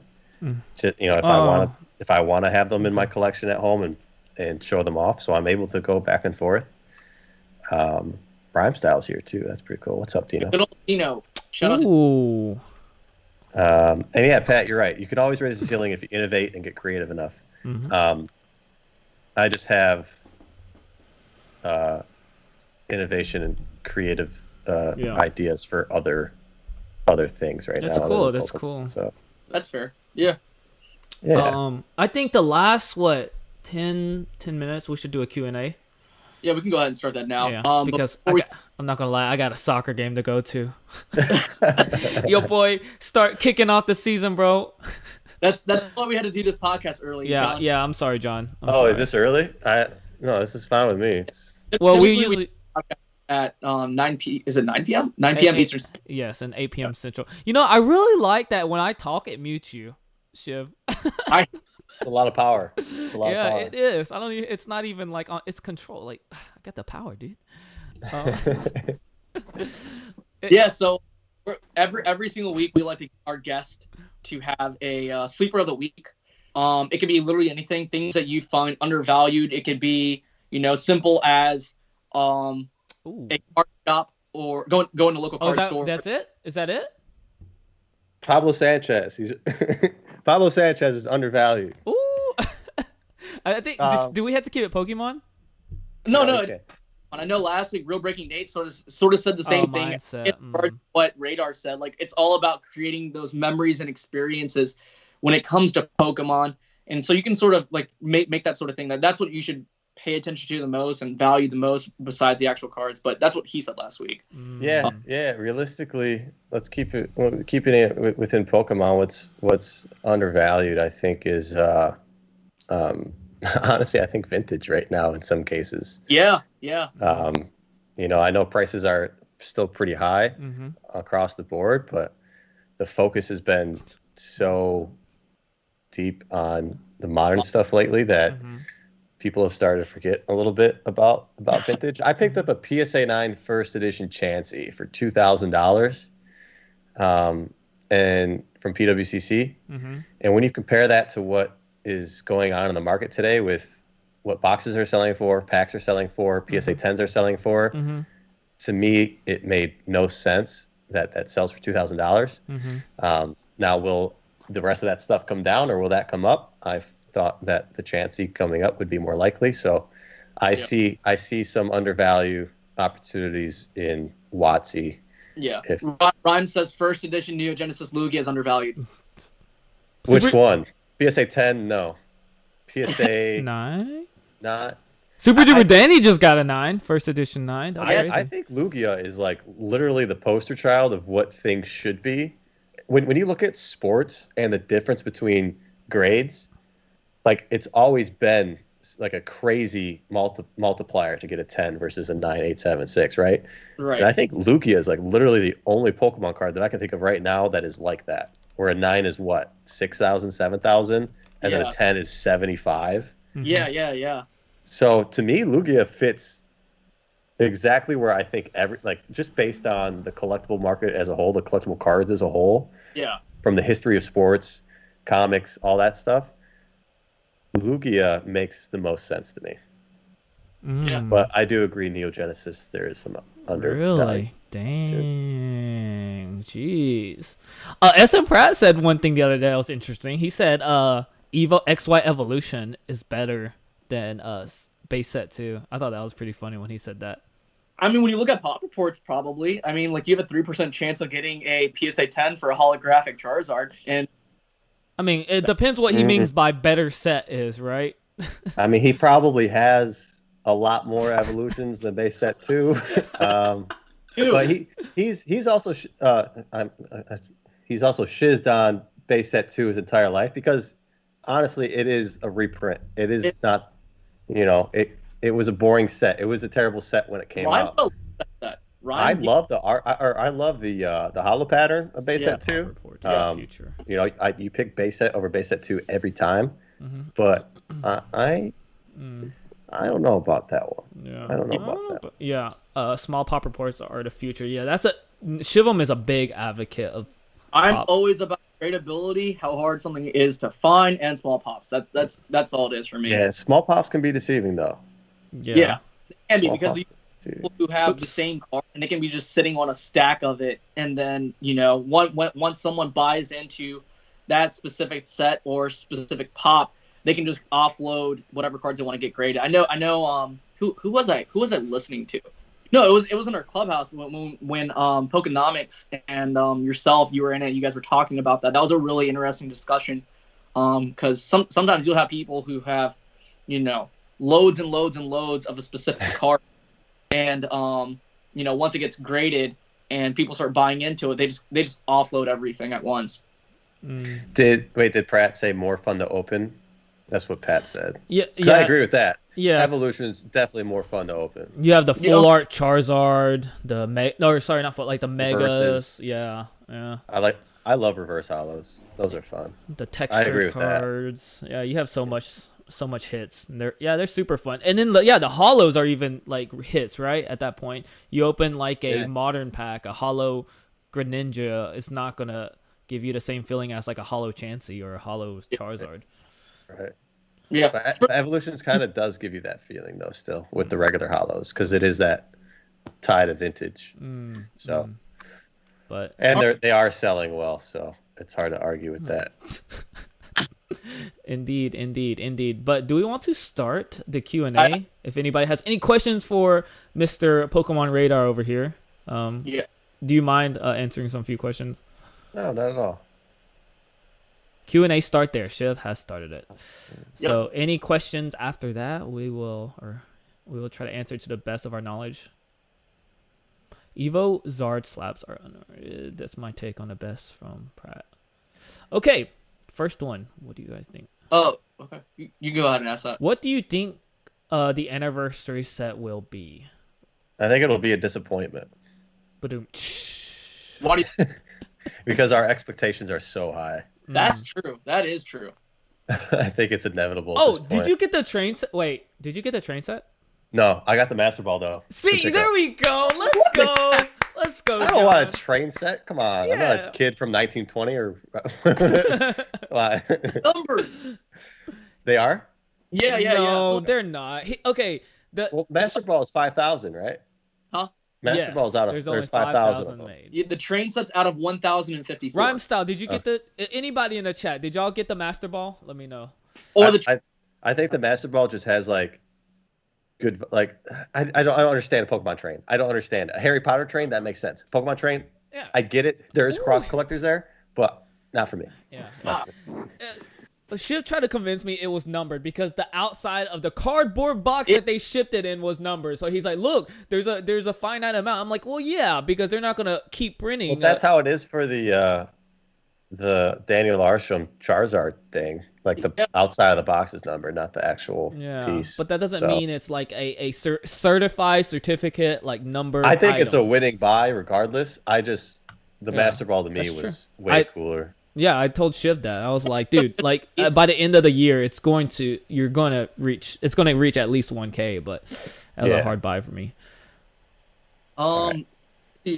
If I want to have them in my collection at home and show them off, so I'm able to go back and forth. Rhyme Style's here too. That's pretty cool. What's up, Dino? Good old Dino. Shout out. Ooh. And Pat, you're right. You can always raise the ceiling if you innovate and get creative enough. I just have innovation and creative ideas for other things right now. Cool. That's cool. So that's fair. Yeah. I think the last 10 minutes we should do a Q&A. Yeah, we can go ahead and start that now. Yeah, because I'm not gonna lie, I got a soccer game to go to. Yo, boy, start kicking off the season, bro. That's why we had to do this podcast early. John. I'm sorry, John. Is this early? No, this is fine with me. We usually at 9 p. Is it 9 p.m.? 9 p.m. Eastern. Yes, and 8 p.m. Central. I really like that when I talk, it mutes you, Shiv. A lot of power. It is. It's not even like it's control. Like I got the power, dude. So every single week we like to get our guest to have a sleeper of the week. It could be literally anything, things that you find undervalued. It could be simple as a card shop or go in a local card store. That's it? Is that it? Pablo Sanchez. Pablo Sanchez is undervalued. Ooh. I think. Do we have to keep it Pokemon? No. Okay. I know last week, Real Breaking Nate sort of said the same thing. What Radar said, like it's all about creating those memories and experiences when it comes to Pokemon, and so you can sort of like make that sort of thing. That's what you should pay attention to the most and value the most besides the actual cards. But that's what he said last week. Yeah. Realistically, let's keeping it within Pokemon. What's undervalued, I think, is honestly, I think vintage right now in some cases. Yeah. I know prices are still pretty high across the board, but the focus has been so deep on the modern stuff lately that people have started to forget a little bit about vintage. I picked up a PSA 9 first edition Chansey for $2,000 and from PWCC. And when you compare that to what is going on in the market today with what boxes are selling for, packs are selling for, PSA 10s are selling for, to me, it made no sense that sells for $2,000. Now, will the rest of that stuff come down or will that come up? I thought that the Chansey coming up would be more likely. So I see some undervalue opportunities in WotC. Yeah. Rhyme says first edition Neo Genesis Lugia is undervalued. Which one? PSA 10? No. PSA 9? Not. Super Duper Danny just got a 9, first edition 9. I think Lugia is like literally the poster child of what things should be. When you look at sports and the difference between grades, like it's always been like a crazy multiplier to get a 10 versus a 9, 8, 7, 6, right? Right. And I think Lugia is like literally the only Pokemon card that I can think of right now that is like that, where a 9 is what, 6,000, 7,000, and then Yeah. a 10 is 75. Yeah. So to me, Lugia fits exactly where I think just based on the collectible market as a whole, the collectible cards as a whole, Yeah. from the history of sports, comics, all that stuff, Lugia makes the most sense to me. Yeah. But I do agree, Neo Genesis, there is some undervalue. Really? Dang. Jeez. SM Pratt said one thing the other day that was interesting. He said Evo XY Evolution is better than base set 2. I thought that was pretty funny when he said that. I mean, when you look at pop reports, probably. I mean, like, you have a 3% chance of getting a PSA 10 for a holographic Charizard. And I mean, it depends what he means by better set is, right? I mean, he probably has a lot more evolutions than base set 2. But he's also he's also shizzed on base set 2 his entire life because honestly, it is a reprint. It not, it was a boring set. It was a terrible set when it came out. I love the art. I love the holo pattern of base set 2. Future. You pick base set over base set 2 every time, but I don't know about that one. Yeah, I don't know about that. Yeah, small pop reports are the future. Yeah, Shivam is a big advocate of. I'm pop. always about tradability, how hard something is to find, and small pops. That's all it is for me. Yeah, small pops can be deceiving though. Yeah. It can be Small because pops these people who have the same card and they can be just sitting on a stack of it, and then once someone buys into that specific set or specific pop, they can just offload whatever cards they want to get graded. I know. Who was I listening to? No, it was in our clubhouse when Pokenomics and yourself, you were in it. You guys were talking about that. That was a really interesting discussion. Because sometimes you'll have people who have, loads and loads and loads of a specific card, and once it gets graded and people start buying into it, they just offload everything at once. Did Pratt say more fun to open? That's what Pat said. Yeah, I agree with that. Yeah, Evolution's definitely more fun to open. You have the full art Charizard, the the Megas. Reverses. Yeah. I love reverse holos. Those are fun. The textured cards. Yeah, you have so much hits. And they're super fun. And then the holos are even like hits, right? At that point, you open like a modern pack, a holo Greninja. It's not gonna give you the same feeling as like a holo Chansey or a holo Charizard. Right. Yeah. But Evolutions kind of does give you that feeling though, still with the regular holos, because it is that tie to vintage. But they are selling well, so it's hard to argue with that. Indeed. But do we want to start the Q&A? If anybody has any questions for Mr. Pokemon Radar over here, yeah. Do you mind answering some few questions? No, not at all. Q&A start there. Shiv has started it. Yep. So any questions after that, we will try to answer to the best of our knowledge. Evo Zard slaps are underrated. That's my take on the best from Pratt. Okay, first one. What do you guys think? Oh, okay. You go ahead and ask that. What do you think the anniversary set will be? I think it'll be a disappointment. Ba-doom. Why do you... Because our expectations are so high. That's true. That is true. I think it's inevitable. Oh, did you get the train set? Wait, did you get the train set? No, I got the Master Ball though. See, there we go. Let's go. Let's go. I don't want a train set. Come on, Yeah. I'm not a kid from 1920 or. Numbers. They are. Yeah. No, So, they're not. Okay. Well, Master Ball is 5,000, right? huh? Master Ball's out of there's 5,000 made. Yeah, the train set's out of 1,054. Rhyme Style, did you get anybody in the chat? Did y'all get the Master Ball? Let me know. Or I think the Master Ball just has like good I don't understand a Pokemon train. I don't understand a Harry Potter train. That makes sense. Pokemon train. Yeah. I get it. There is cross collectors there, but not for me. Yeah. She'll try to convince me it was numbered because the outside of the cardboard box that they shipped it in was numbered. So he's like, "Look, there's a finite amount." I'm like, "Well, yeah, because they're not gonna keep printing." Well, that's how it is for the Daniel Arsham Charizard thing. Like the outside of the box is numbered, not the actual piece. But that doesn't mean it's like a certified certificate, like numbered. I think item. it's a winning buy regardless. The Master Ball to me was way cooler. Yeah, I told Shiv that. I was like, dude, like He's- by the end of the year, it's going to reach at least 1K, but that was a Yeah. hard buy for me. Um,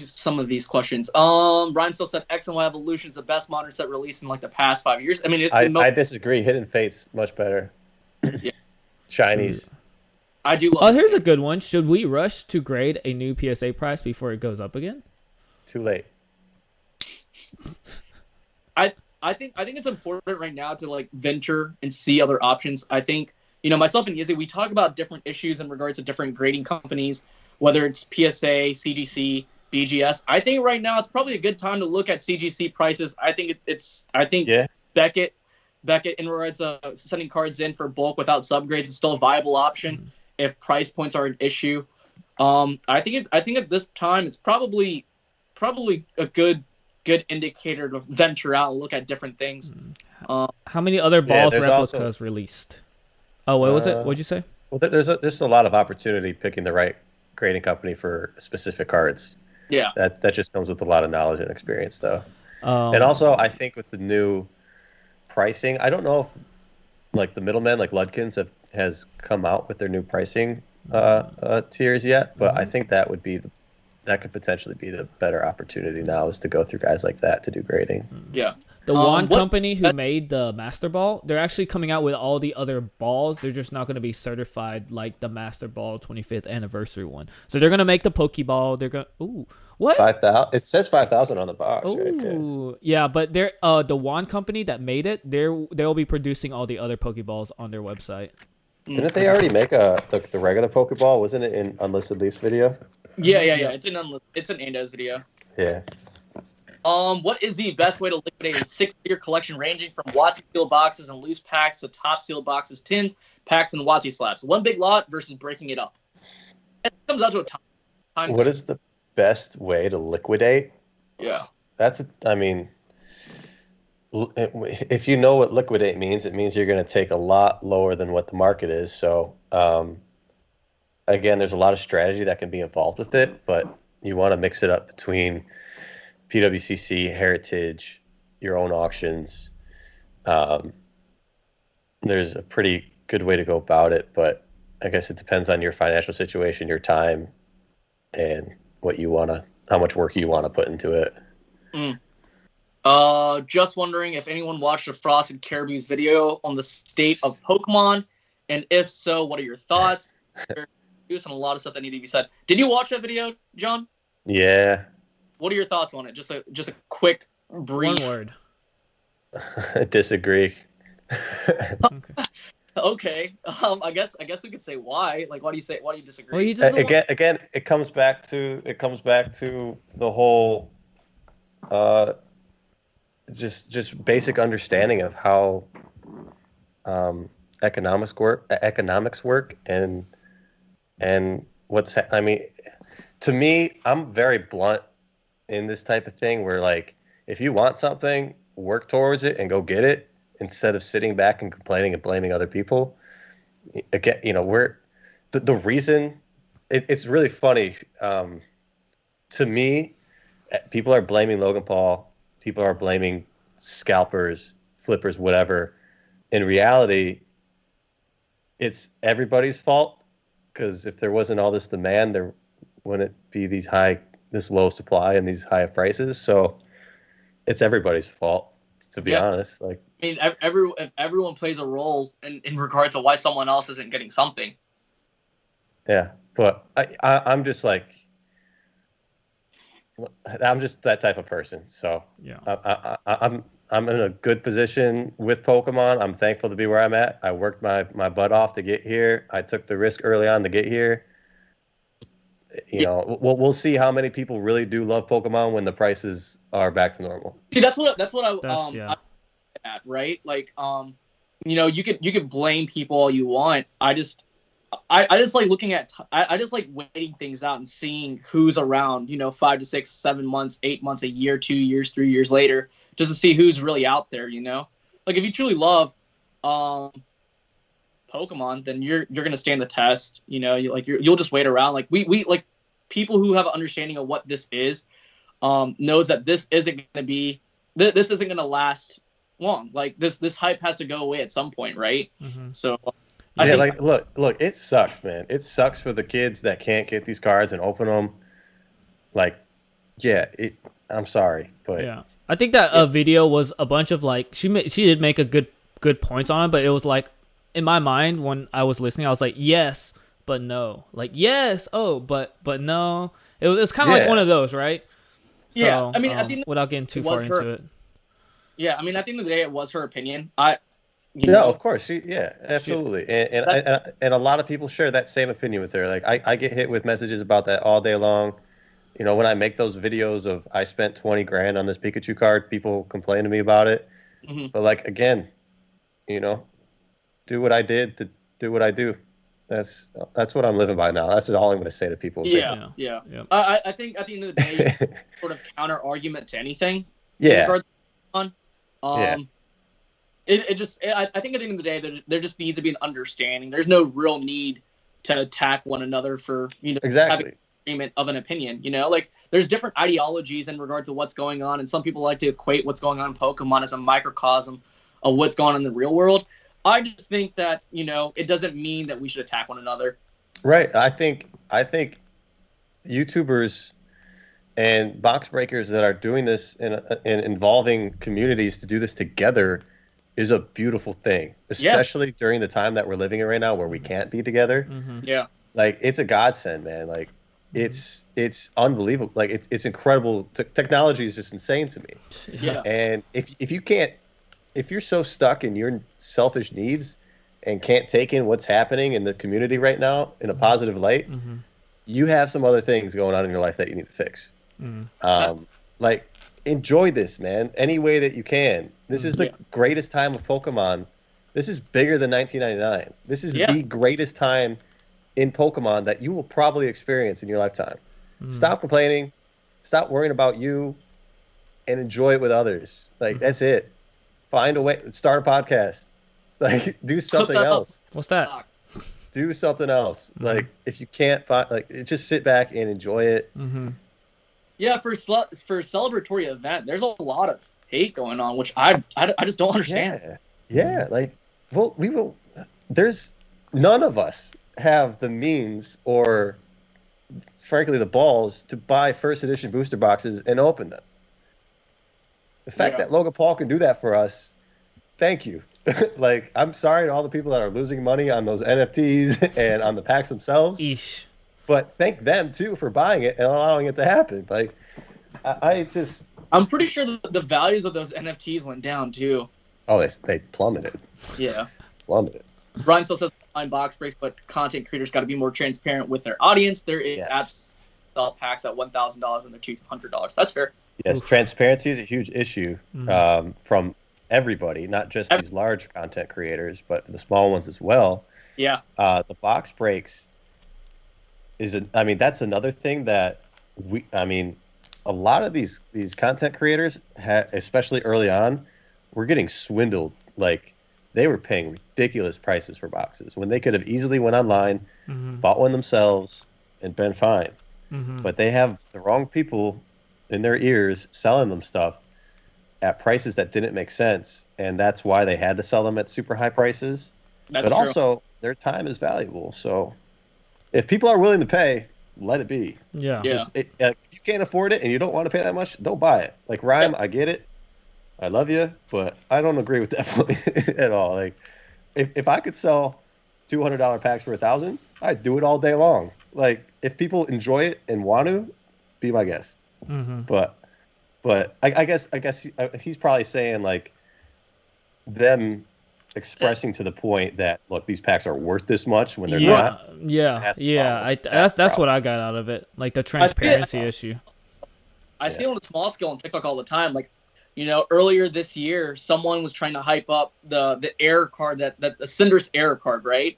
some of these questions. Ryan still said X and Y Evolution is the best modern set released in like the past 5 years. I mean, it's the most. I disagree. Hidden Fate's much better. Yeah. Shinies. I do love. Oh, here's a good one. Should we rush to grade a new PSA price before it goes up again? Too late. I think it's important right now to like venture and see other options. I think myself and Yizzy, we talk about different issues in regards to different grading companies, whether it's PSA, CGC, BGS. I think right now it's probably a good time to look at CGC prices. I think Yeah. Beckett in regards to sending cards in for bulk without subgrades is still a viable option if price points are an issue. I think at this time it's probably a good indicator to venture out and look at different things. How many other balls there's replicas also- released? Oh, what was it? What'd you say? Well, there's a lot of opportunity picking the right grading company for specific cards. Yeah. That just comes with a lot of knowledge and experience, though. Um, And also, I think with the new pricing, I don't know if like the middlemen, like Ludkins, has come out with their new pricing tiers yet, but I think that could potentially be the better opportunity now, is to go through guys like that to do grading. Yeah. the one what- company who made the Master Ball, they're actually coming out with all the other balls. They're just not going to be certified like the Master Ball 25th anniversary one. So they're going to make the Pokeball. They're going to... Ooh. What? 5,000. It says 5,000 on the box, right? Ooh. Yeah, but they're the one company that made it, they'll be producing all the other Pokeballs on their website. Didn't they already make the regular Pokeball? Wasn't it in Unlisted Lease video? Yeah. It's an Andes video. Yeah. What is the best way to liquidate a 6-figure collection ranging from WotC sealed boxes and loose packs to top sealed boxes, tins, packs, and WotC slabs? One big lot versus breaking it up. It comes out to a time. What is the best way to liquidate? Yeah. If you know what liquidate means, it means you're going to take a lot lower than what the market is. So, again, there's a lot of strategy that can be involved with it, but you want to mix it up between PWCC, Heritage, your own auctions. There's a pretty good way to go about it, but I guess it depends on your financial situation, your time, and how much work you want to put into it. Just wondering if anyone watched the Frosted Caribou's video on the state of Pokemon, and if so, what are your thoughts? There's a lot of stuff that need to be said. Did you watch that video, John? Yeah. What are your thoughts on it? Just a quick, brief. One word. I disagree. Okay. I guess we could say why. Like, why do you disagree? Well, he doesn't Again, it comes back to the whole just basic understanding of how economics work and to me, I'm very blunt in this type of thing where, like, if you want something, work towards it and go get it instead of sitting back and complaining and blaming other people. Again, the reason it's really funny. To me, people are blaming Logan Paul. People are blaming scalpers, flippers, whatever. In reality, it's everybody's fault, because if there wasn't all this demand, there wouldn't be this low supply and these high prices. So it's everybody's fault, to be honest. Like, I mean, everyone plays a role in regards to why someone else isn't getting something. Yeah, but I'm just like, I'm just that type of person. So Yeah. I'm in a good position with Pokemon. I'm thankful to be where I'm at. I worked my butt off to get here. I took the risk early on to get here. We'll see how many people really do love Pokemon when the prices are back to normal. See, that's what I at, right? Like, you could blame people all you want. I just like looking at I just like waiting things out and seeing who's around, 5 to 6, 7 months, 8 months, a year, 2 years, 3 years later, just to see who's really out there. Like, if you truly love Pokemon, then you're gonna stand the test. You'll just wait around. Like, we like people who have an understanding of what this is, knows that this isn't gonna be this isn't gonna last long. Like this hype has to go away at some point, right? So I Yeah, think, like look, it sucks, man. It sucks for the kids that can't get these cards and open them. Like, yeah, I'm sorry, but Yeah, I think that video was a bunch of like she did make a good points on it, but it was like in my mind when I was listening, I was like yes, but no, like yes, oh, but no. It's kind of like one of those, right? So, yeah, I mean, at the end without getting too far into it. Yeah, I mean, at the end of the day, it was her opinion. Of course, absolutely, and a lot of people share that same opinion with her. Like I get hit with messages about that all day long. You know, when I make those videos of I spent 20 grand on this Pikachu card, people complain to me about it. But like again, you know, do what I did to do what I do. That's what I'm living by now. That's all I'm going to say to people. Yeah. I think at the end of the day, sort of counter argument to anything. Yeah. It just I think at the end of the day there just needs to be an understanding. There's no real need to attack one another for having agreement of an opinion. Like there's different ideologies in regard to what's going on, and some people like to equate what's going on in Pokemon as a microcosm of what's going on in the real world. I just think that it doesn't mean that we should attack one another. Right. I think YouTubers and box breakers that are doing this and involving communities to do this together is a beautiful thing, especially during the time that we're living in right now where we can't be together. Yeah. Like it's a godsend, man. Like it's unbelievable. Like it's incredible. Technology is just insane to me. Yeah. And if you're so stuck in your selfish needs and can't take in what's happening in the community right now in a positive light, you have some other things going on in your life that you need to fix. Like enjoy this, man, any way that you can. This is the greatest time of Pokemon. This is bigger than 1999. This is the greatest time in Pokemon that you will probably experience in your lifetime. Stop complaining, stop worrying about you, and enjoy it with others. Like that's it. Find a way. Start a podcast. Like do something else. What's that? Do something else. Like if you can't find, like just sit back and enjoy it. Yeah, for a celebratory event, there's a lot of hate going on, which I just don't understand. Yeah. Like, well, there's none of us have the means or, frankly, the balls to buy first edition booster boxes and open them. The fact that Logan Paul can do that for us, thank you. Like, I'm sorry to all the people that are losing money on those NFTs and on the packs themselves. Eesh. But thank them too for buying it and allowing it to happen. Like, I'm pretty sure the values of those NFTs went down too. Oh, they plummeted. Yeah, plummeted. Brian still says online box breaks, but content creators got to be more transparent with their audience. There is apps sell packs at $1,000 and they're $200. That's fair. Yes, transparency is a huge issue from everybody, not just these large content creators, but the small ones as well. Yeah. The box breaks that's another thing that a lot of these content creators especially early on, were getting swindled. Like they were paying ridiculous prices for boxes when they could have easily went online, bought one themselves and been fine. But they have the wrong people in their ears selling them stuff at prices that didn't make sense, and that's why they had to sell them at super high prices. That's but true. Also their time is valuable, so if people are willing to pay, let it be. Yeah. If you can't afford it and you don't want to pay that much, don't buy it. Like Rhyme, I get it. I love you, but I don't agree with that point at all. Like, if I could sell $200 packs for $1,000, I'd do it all day long. Like, if people enjoy it and want to, be my guest. But I guess he's probably saying like them expressing to the point that look, these packs are worth this much when they're not. That's what I got out of it, like the transparency issue. I see it on a small scale on TikTok all the time. Like, earlier this year, someone was trying to hype up the error card, that the Cinderace error card, right?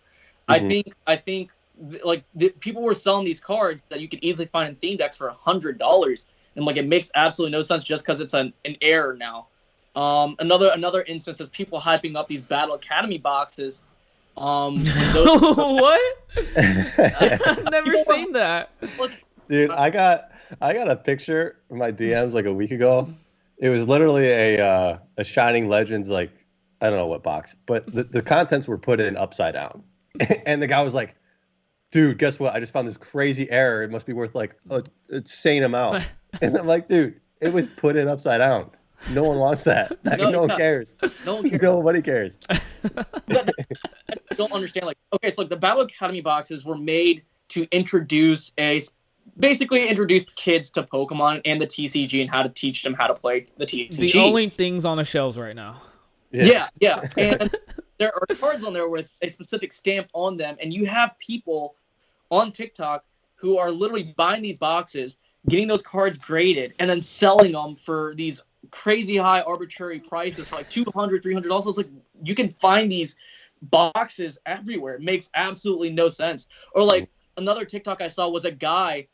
I think people were selling these cards that you could easily find in Theme Decks for $100, and like it makes absolutely no sense just because it's an error now. Another instance is people hyping up these Battle Academy boxes. What? I've never seen that. Dude, I got a picture in my DMs like a week ago It was literally a Shining Legends, like, I don't know what box, but the contents were put in upside down. And the guy was like, dude, guess what? I just found this crazy error. It must be worth like an insane amount. And I'm like, dude, it was put in upside down. No one wants that. No one cares. No one cares. Nobody cares. I don't understand. Like, okay, so like the Battle Academy boxes were made to basically introduce kids to Pokemon and the TCG and how to teach them how to play the TCG. The only things on the shelves right now. Yeah. And there are cards on there with a specific stamp on them, and you have people on TikTok who are literally buying these boxes, getting those cards graded, and then selling them for these crazy high arbitrary prices for like $200, $300. Also, it's like you can find these boxes everywhere. It makes absolutely no sense. Or like another TikTok I saw was a guy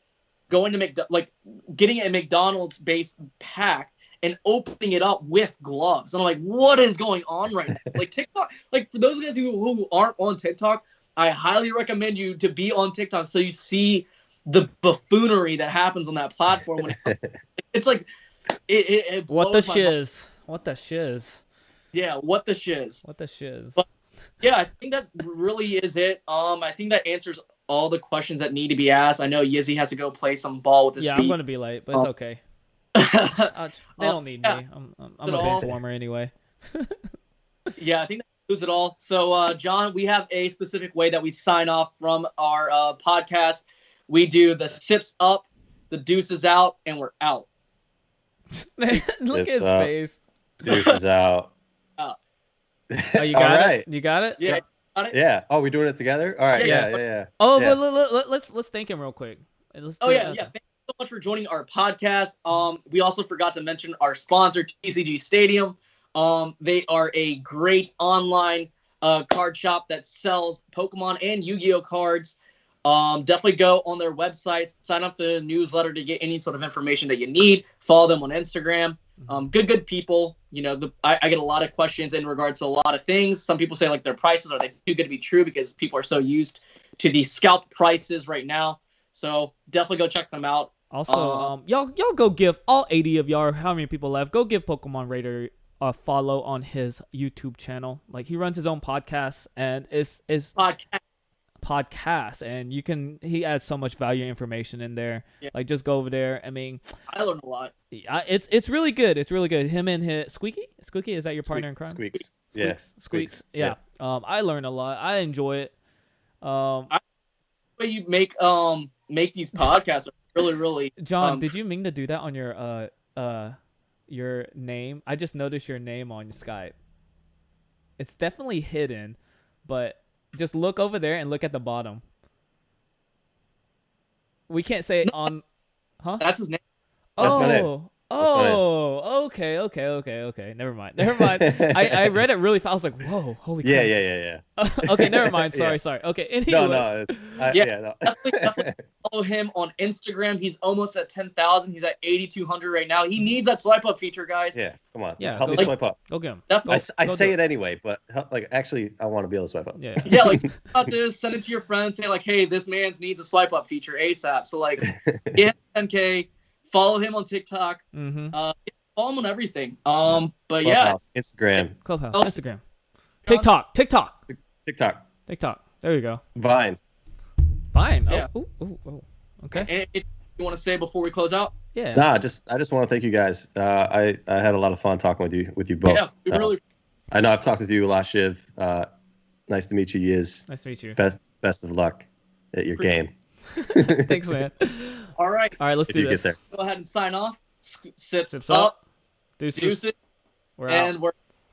going to getting a McDonald's based pack and opening it up with gloves. And I'm like, what is going on right now? Like TikTok, like for those guys who aren't on TikTok, I highly recommend you to be on TikTok so you see the buffoonery that happens on that platform. It's like it what the shiz? What the shiz? Yeah, what the shiz? What the shiz? But, yeah, I think that really is it. I think that answers all the questions that need to be asked. I know Yizzy has to go play some ball with his feet. I'm gonna be late, but it's okay. They don't need me. I'm a bench warmer anyway. Yeah, I think that includes it all. So, John, we have a specific way that we sign off from our podcast. We do the sips up, the deuces out, and we're out. Look at his face. Deuces out. Oh, you got it? You got it? Yeah. Got it? Yeah. Oh, we're doing it together? All right. Yeah. Oh, yeah. But let's thank him real quick. Yeah. Thank you so much for joining our podcast. We also forgot to mention our sponsor, TCG Stadium. They are a great online card shop that sells Pokemon and Yu-Gi-Oh cards. Definitely go on their website, sign up for the newsletter to get any sort of information that you need. Follow them on Instagram. Good people. You know, I get a lot of questions in regards to a lot of things. Some people say like their prices, are they too good to be true, because people are so used to the scalp prices right now. So definitely go check them out. Also, y'all go give all 80 of y'all, how many people left, go give Pokemon Raider a follow on his YouTube channel. Like, he runs his own podcast, and it's podcast, and he adds so much value information in there. Like, just go over there. I mean, I learned a lot. It's really good. It's really good. Him and his Squeaky, is that your partner in crime? Squeaks. Yeah. I learned a lot. I enjoy it. The way you make these podcasts are really John, did you mean to do that on your name? I just noticed your name on Skype. It's definitely hidden, but just look over there and look at the bottom. We can't say it on... Huh? That's his name. That's my name. Oh, okay. Never mind. I read it really fast. I was like, whoa, holy crap. Yeah. Okay, never mind. Sorry. Okay, anyways. No. Definitely follow him on Instagram. He's almost at 10,000. He's at 8,200 right now. He needs that swipe up feature, guys. Yeah, come on. Yeah, help me swipe up. Go get him. I say it anyway, but actually, I want to be able to swipe up. Yeah, like, talk about this, send it to your friends, say like, hey, this man's needs a swipe up feature ASAP. So like, get 10K. Follow him on TikTok. Follow him on everything. But Clubhouse, yeah, Instagram, Clubhouse, Instagram, TikTok. There you go. Vine. Yeah. Oh. Okay. And if you want to say before we close out? Yeah. Nah, I just want to thank you guys. I had a lot of fun talking with you both. Yeah, we really. I know I've talked with you a lot, Shiv. Nice to meet you, Yiz. Nice to meet you. Best of luck at your game. Thanks, man. All right, let's do this. Get there. Go ahead and sign off. Sips up. Deuces. We're and out. we're